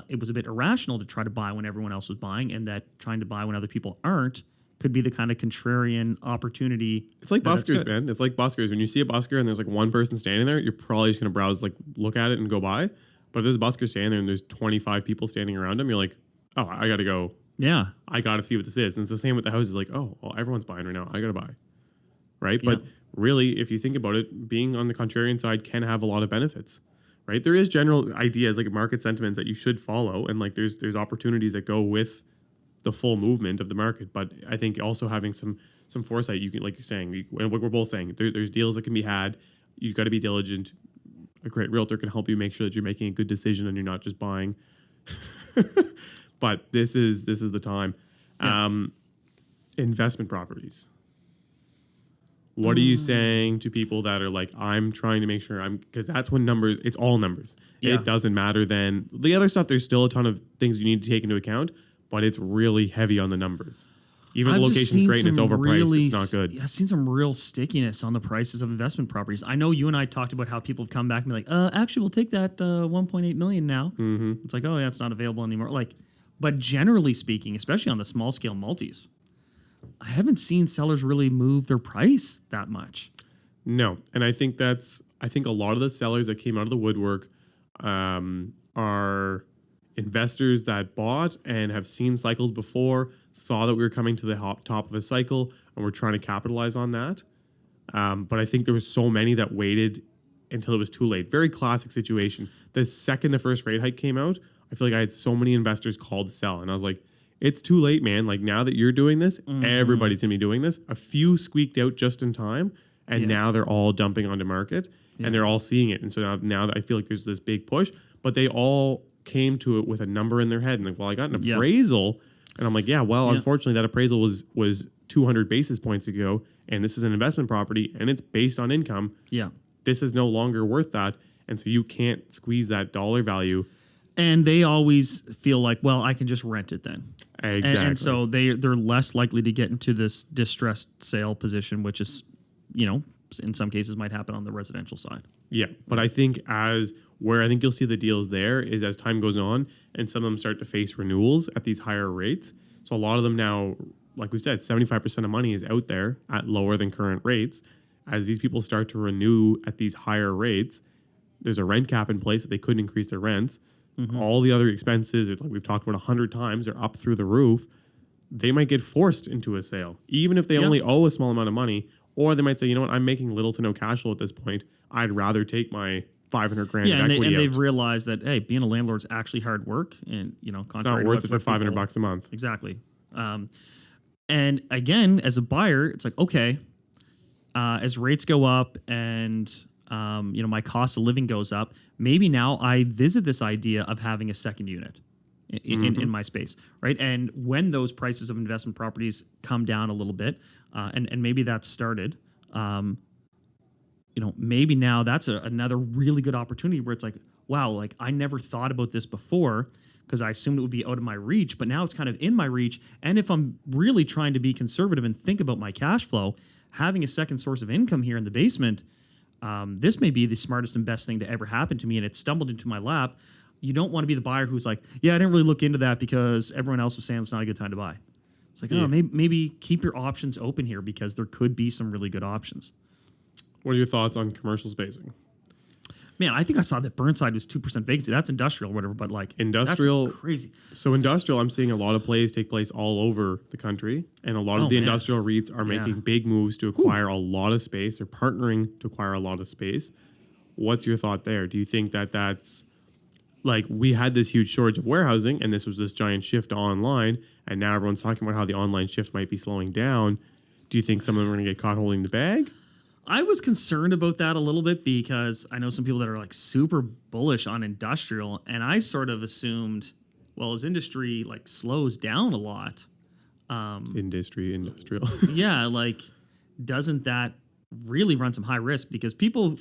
Speaker 1: it was a bit irrational to try to buy when everyone else was buying, and that trying to buy when other people aren't could be the kind of contrarian opportunity.
Speaker 2: It's like buskers, man. It's like buskers. When you see a busker and there's like one person standing there, you're probably just going to browse, like look at it and go by. But if there's a busker standing there and there's 25 people standing around him, you're like, oh, I got to go.
Speaker 1: Yeah.
Speaker 2: I got to see what this is. And it's the same with the houses. Like, oh, well, everyone's buying right now. I got to buy. Right?
Speaker 1: Yeah.
Speaker 2: But really, if you think about it, being on the contrarian side can have a lot of benefits. Right? There is general ideas like market sentiments that you should follow. And like there's opportunities that go with the full movement of the market. But I think also having some foresight, you can, like you're saying, and what we're both saying, there's deals that can be had. You've got to be diligent. A great realtor can help you make sure that you're making a good decision and you're not just buying. But this is the time. Yeah. Investment properties. What are you saying to people that are like, I'm trying to make sure because that's when numbers, it's all numbers. Yeah. It doesn't matter then. The other stuff, there's still a ton of things you need to take into account, but it's really heavy on the numbers. Even if the location's great and it's overpriced, it's not good.
Speaker 1: I've seen some real stickiness on the prices of investment properties. I know you and I talked about how people have come back and be like, actually, we'll take that 1.8 million now. Mm-hmm. It's like, oh, yeah, it's not available anymore. Like, but generally speaking, especially on the small scale multis, I haven't seen sellers really move their price that much.
Speaker 2: No. And I think a lot of the sellers that came out of the woodwork are investors that bought and have seen cycles before, saw that we were coming to the top of a cycle, and we're trying to capitalize on that. But I think there was so many that waited until it was too late. Very classic situation. The second the first rate hike came out, I feel like I had so many investors called to sell. And I was like, it's too late, man. Like now that you're doing this, everybody's going to be doing this. A few squeaked out just in time, and now they're all dumping onto market, and they're all seeing it. And so now that I feel like there's this big push, but they all came to it with a number in their head. And like, well, I got an appraisal. And I'm like, unfortunately, that appraisal was 200 basis points ago, and this is an investment property, and it's based on income. Yeah. This is no longer worth that, and so you can't squeeze that dollar value.
Speaker 1: And they always feel like, well, I can just rent it then.
Speaker 2: Exactly.
Speaker 1: And so they're less likely to get into this distressed sale position, which is, in some cases might happen on the residential side.
Speaker 2: Yeah, but I think as Where I think you'll see the deals there is as time goes on and some of them start to face renewals at these higher rates. So a lot of them now, like we said, 75% of money is out there at lower than current rates. As these people start to renew at these higher rates, there's a rent cap in place that they couldn't increase their rents. All the other expenses, like we've talked about 100 times, are up through the roof. They might get forced into a sale, even if they only owe a small amount of money. Or they might say, you know what, I'm making little to no cash flow at this point. I'd rather take my 500 grand of equity
Speaker 1: and
Speaker 2: out.
Speaker 1: they've realized that, hey, being a landlord is actually hard work, and
Speaker 2: It's
Speaker 1: contrary
Speaker 2: not worth
Speaker 1: to
Speaker 2: it for 500 bucks a month.
Speaker 1: Exactly. And again, as a buyer, it's like, okay, as rates go up and my cost of living goes up, maybe now I visit this idea of having a second unit in my space, right? And when those prices of investment properties come down a little bit, and maybe that's started, maybe now that's another really good opportunity where it's like, wow, like I never thought about this before because I assumed it would be out of my reach, but now it's kind of in my reach. And if I'm really trying to be conservative and think about my cash flow, having a second source of income here in the basement, this may be the smartest and best thing to ever happen to me, and it stumbled into my lap. You don't want to be the buyer who's like, yeah, I didn't really look into that because everyone else was saying it's not a good time to buy. It's like, oh, maybe keep your options open here because there could be some really good options.
Speaker 2: What are your thoughts on commercial spacing?
Speaker 1: Man, I think I saw that Burnside was 2% vacancy. That's industrial or whatever, but like
Speaker 2: industrial,
Speaker 1: that's crazy.
Speaker 2: So industrial, I'm seeing a lot of plays take place all over the country, and a lot of the industrial REITs are making big moves to acquire a lot of space. They're partnering to acquire a lot of space. What's your thought there? Do you think that that's like we had this huge shortage of warehousing, and this was this giant shift to online, and now everyone's talking about how the online shift might be slowing down. Do you think some of them are going to get caught holding the bag?
Speaker 1: I was concerned about that a little bit because I know some people that are like super bullish on industrial, and I sort of assumed, well, as industry like slows down a lot,
Speaker 2: Industrial.
Speaker 1: yeah, like doesn't that really run some high risk? Because people,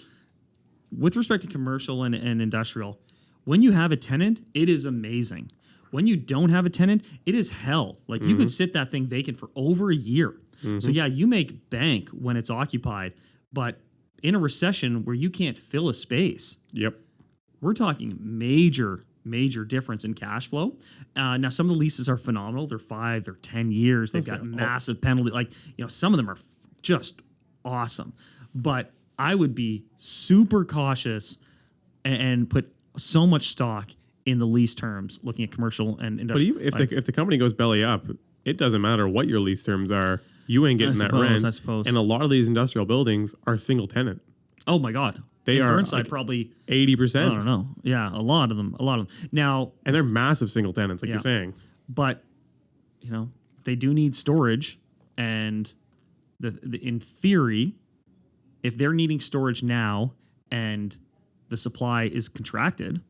Speaker 1: with respect to commercial and industrial, when you have a tenant, it is amazing. When you don't have a tenant, it is hell. Like you could sit that thing vacant for over a year. So yeah, you make bank when it's occupied. But in a recession where you can't fill a space, we're talking major difference in cash flow. Now, some of the leases are phenomenal. They're 5, they're 10 years. They've got massive penalty. Like, some of them are just awesome. But I would be super cautious and put so much stock in the lease terms, looking at commercial and industrial.
Speaker 2: But if the company goes belly up, it doesn't matter what your lease terms are. You ain't getting that rent.
Speaker 1: I suppose.
Speaker 2: And a lot of these industrial buildings are single tenant.
Speaker 1: Oh my God.
Speaker 2: They are
Speaker 1: Burnside
Speaker 2: like
Speaker 1: probably
Speaker 2: 80%.
Speaker 1: I don't know. Yeah, a lot of them. Now,
Speaker 2: and they're massive single tenants, like you're saying.
Speaker 1: But they do need storage, and in theory, if they're needing storage now and the supply is contracted,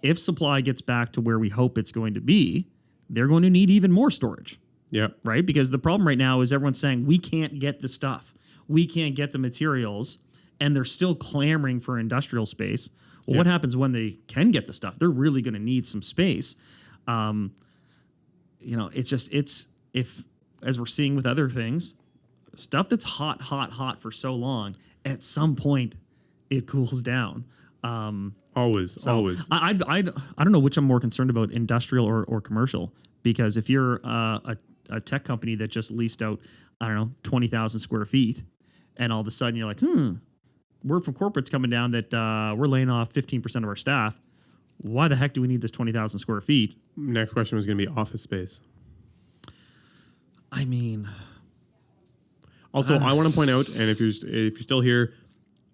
Speaker 1: if supply gets back to where we hope it's going to be, they're going to need even more storage.
Speaker 2: Yeah.
Speaker 1: Right? Because the problem right now is everyone's saying we can't get the stuff. We can't get the materials, and they're still clamoring for industrial space. Well, what happens when they can get the stuff? They're really going to need some space. It's as we're seeing with other things, stuff that's hot for so long, at some point it cools down.
Speaker 2: Always.
Speaker 1: I don't know which I'm more concerned about, industrial or commercial, because if you're a tech company that just leased out, 20,000 square feet, and all of a sudden you're like, word from corporate's coming down that we're laying off 15% of our staff. Why the heck do we need this 20,000 square feet?
Speaker 2: Next question was going to be office space.
Speaker 1: I mean,
Speaker 2: also, I want to point out, and if you're still here,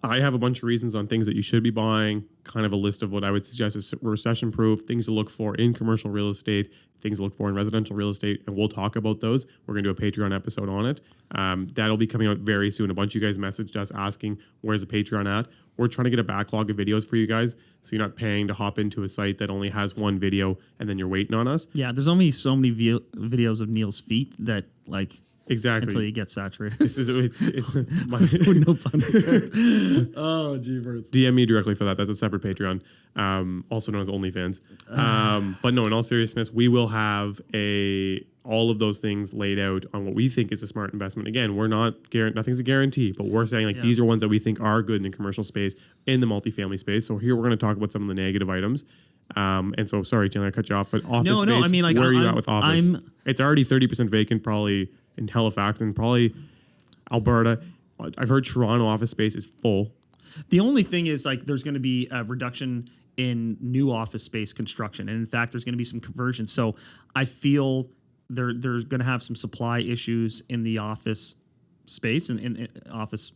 Speaker 2: I have a bunch of reasons on things that you should be buying, kind of a list of what I would suggest is recession-proof, things to look for in commercial real estate, things to look for in residential real estate, and we'll talk about those. We're going to do a Patreon episode on it. That'll be coming out very soon. A bunch of you guys messaged us asking, where's the Patreon at? We're trying to get a backlog of videos for you guys, so you're not paying to hop into a site that only has one video, and then you're waiting on us.
Speaker 1: Yeah, there's only so many videos of Neal's feet that, like...
Speaker 2: Exactly.
Speaker 1: Until you get saturated.
Speaker 2: It's my
Speaker 1: no pun intended. Oh, jeepers.
Speaker 2: DM me directly for that. That's a separate Patreon, also known as OnlyFans. But no, in all seriousness, we will have a all of those things laid out on what we think is a smart investment. Again, we're not nothing's a guarantee, but we're saying like these are ones that we think are good in the commercial space, in the multifamily space. So here we're going to talk about some of the negative items. And so sorry, Chandler, I cut you off. But office space,
Speaker 1: I mean, like,
Speaker 2: where are you at with office? It's already 30% vacant, probably in Halifax and probably Alberta. I've heard Toronto office space is full.
Speaker 1: The only thing is like there's going to be a reduction in new office space construction, and in fact, there's going to be some conversion. So I feel they're going to have some supply issues in the office space and in office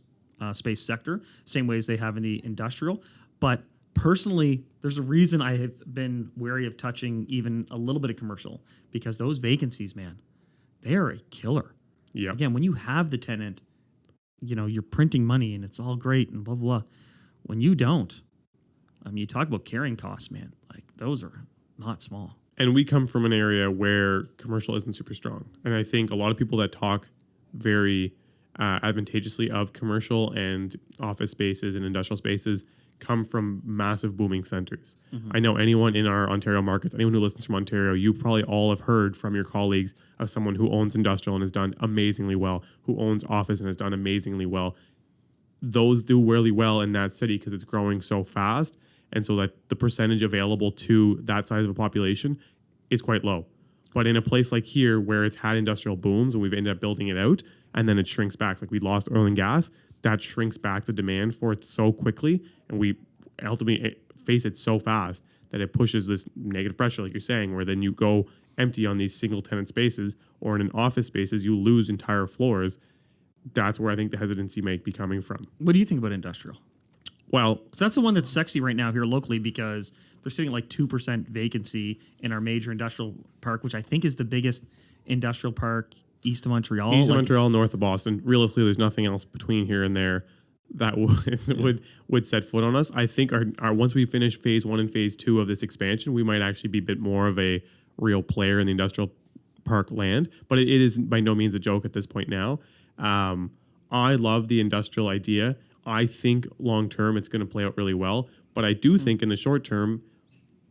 Speaker 1: space sector, same way as they have in the industrial. But personally, there's a reason I have been wary of touching even a little bit of commercial, because those vacancies, man, they are a killer.
Speaker 2: Yeah.
Speaker 1: Again, when you have the tenant, you know, you're printing money and it's all great and blah, blah, blah. When you don't, I mean, you talk about carrying costs, man. Like, those are not small.
Speaker 2: And we come from an area where commercial isn't super strong. And I think a lot of people that talk very advantageously of commercial and office spaces and industrial spaces come from massive booming centers. I know anyone in our Ontario markets, anyone who listens from Ontario, you probably all have heard from your colleagues of someone who owns industrial and has done amazingly well, who owns office and has done amazingly well. Those do really well in that city because it's growing so fast. And so that the percentage available to that size of a population is quite low. But in a place like here where it's had industrial booms and we've ended up building it out and then it shrinks back, like we lost oil and gas, that shrinks back the demand for it so quickly, and we ultimately face it so fast that it pushes this negative pressure, like you're saying, where then you go empty on these single tenant spaces, or in an office spaces, you lose entire floors. That's where I think the hesitancy might be coming from.
Speaker 1: What do you think about industrial?
Speaker 2: Well,
Speaker 1: So that's the one that's sexy right now here locally, because they're sitting at like 2% vacancy in our major industrial park, which I think is the biggest industrial park east of Montreal.
Speaker 2: east of Montreal, north of Boston. Realistically, there's nothing else between here and there that would set foot on us. I think our once we finish phase 1 and phase 2 of this expansion, we might actually be a bit more of a real player in the industrial park land. But it is by no means a joke at this point now. I love the industrial idea. I think long term it's going to play out really well. But I do think in the short term,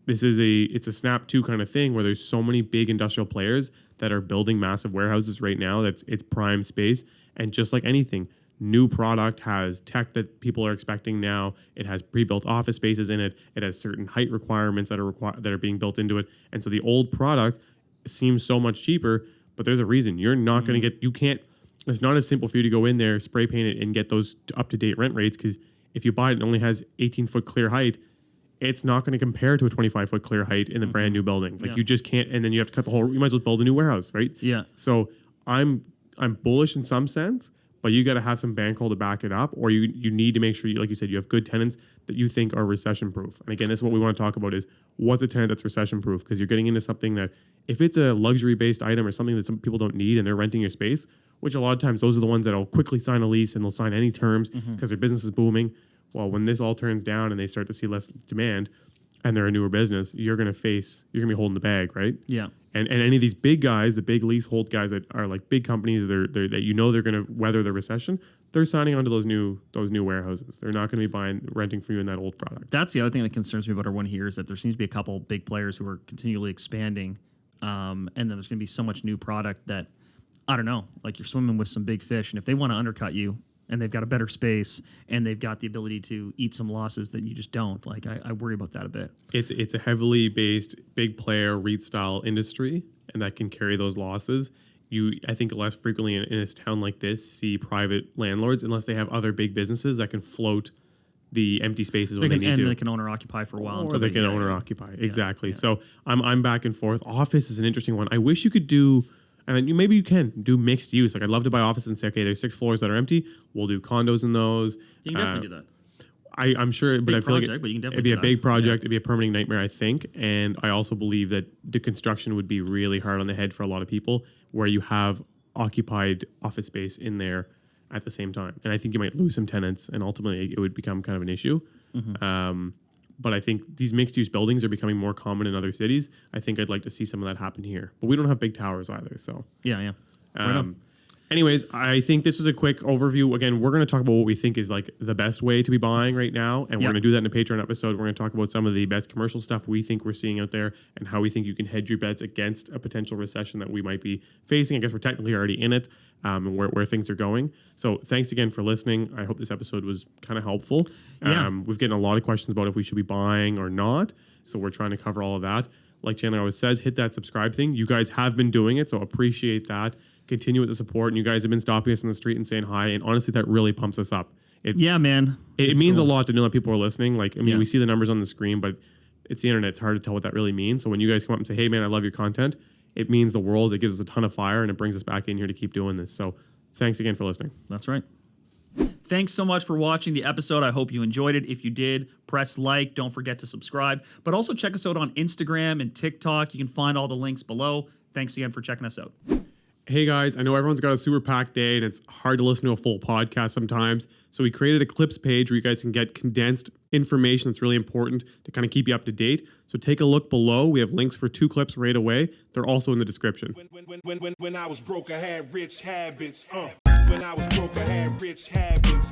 Speaker 2: it's a snap to kind of thing where there's so many big industrial players that are building massive warehouses right now. It's prime space. And just like anything, new product has tech that people are expecting now. It has pre-built office spaces in it. It has certain height requirements that are being built into it. And so the old product seems so much cheaper, but there's a reason. You're not going to get, you can't, it's not as simple for you to go in there, spray paint it, and get those up-to-date rent rates, because if you buy it and only has 18-foot clear height, it's not going to compare to a 25-foot clear height in the brand new building. Like you just can't, and then you have to cut the whole, you might as well build a new warehouse, right?
Speaker 1: Yeah.
Speaker 2: So I'm bullish in some sense, but you got to have some bankroll to back it up, or you need to make sure, like you said, you have good tenants that you think are recession proof. And again, this is what we want to talk about is what's a tenant that's recession proof, because you're getting into something that if it's a luxury based item or something that some people don't need and they're renting your space, which a lot of times those are the ones that'll quickly sign a lease and they'll sign any terms because their business is booming. Well, when this all turns down and they start to see less demand and they're a newer business, you're going to be holding the bag, right?
Speaker 1: Yeah.
Speaker 2: And any of these big guys, the big leasehold guys that are like big companies, that they're going to weather the recession, they're signing onto those new warehouses. They're not going to be renting for you in that old product.
Speaker 1: That's the other thing that concerns me about our one here is that there seems to be a couple big players who are continually expanding, and then there's going to be so much new product that, I don't know, like you're swimming with some big fish, and if they want to undercut you and they've got a better space and they've got the ability to eat some losses that you just don't, like I worry about that a bit.
Speaker 2: It's a heavily based big player REIT style industry, and that can carry those losses. I think less frequently in a town like this see private landlords unless they have other big businesses that can float the empty spaces when they need to.
Speaker 1: They can owner occupy for a while.
Speaker 2: Or they can owner occupy. Exactly. Yeah. So I'm back and forth. Office is an interesting one. I wish you could do, and maybe you can do mixed use. Like I'd love to buy office and say, okay, there's 6 floors that are empty. We'll do condos in those.
Speaker 1: You can definitely do that.
Speaker 2: I'm sure, but I feel like
Speaker 1: but you can definitely
Speaker 2: it'd be a big project. It'd be a permanent nightmare, I think. And I also believe that the construction would be really hard on the head for a lot of people, where you have occupied office space in there at the same time. And I think you might lose some tenants, and ultimately it would become kind of an issue. But I think these mixed-use buildings are becoming more common in other cities. I think I'd like to see some of that happen here. But we don't have big towers either, so.
Speaker 1: Yeah. Right
Speaker 2: Anyways, I think this was a quick overview. Again, we're going to talk about what we think is like the best way to be buying right now. And we're going to do that in a Patreon episode. We're going to talk about some of the best commercial stuff we think we're seeing out there and how we think you can hedge your bets against a potential recession that we might be facing. I guess we're technically already in it, and where things are going. So thanks again for listening. I hope this episode was kind of helpful.
Speaker 1: Yeah.
Speaker 2: We've gotten a lot of questions about if we should be buying or not. So we're trying to cover all of that. Like Chandler always says, hit that subscribe thing. You guys have been doing it, so appreciate that. Continue with the support, and you guys have been stopping us in the street and saying hi, and honestly, that really pumps us up.
Speaker 1: Yeah, man.
Speaker 2: It means a lot to know that people are listening. Like, I mean,
Speaker 1: Yeah.
Speaker 2: we see the numbers on the screen, but it's the internet. It's hard to tell what that really means. So when you guys come up and say, hey, man, I love your content, it means the world. It gives us a ton of fire, and it brings us back in here to keep doing this. So thanks again for listening.
Speaker 1: That's right. Thanks so much for watching the episode. I hope you enjoyed it. If you did, press like. Don't forget to subscribe. But also check us out on Instagram and TikTok. You can find all the links below. Thanks again for checking us out.
Speaker 2: Hey guys, I know everyone's got a super packed day and it's hard to listen to a full podcast sometimes. So we created a clips page where you guys can get condensed information that's really important to kind of keep you up to date. So take a look below. We have links for 2 clips right away. They're also in the description.
Speaker 3: When I was broke, I had rich habits. When I was broke, I had rich habits.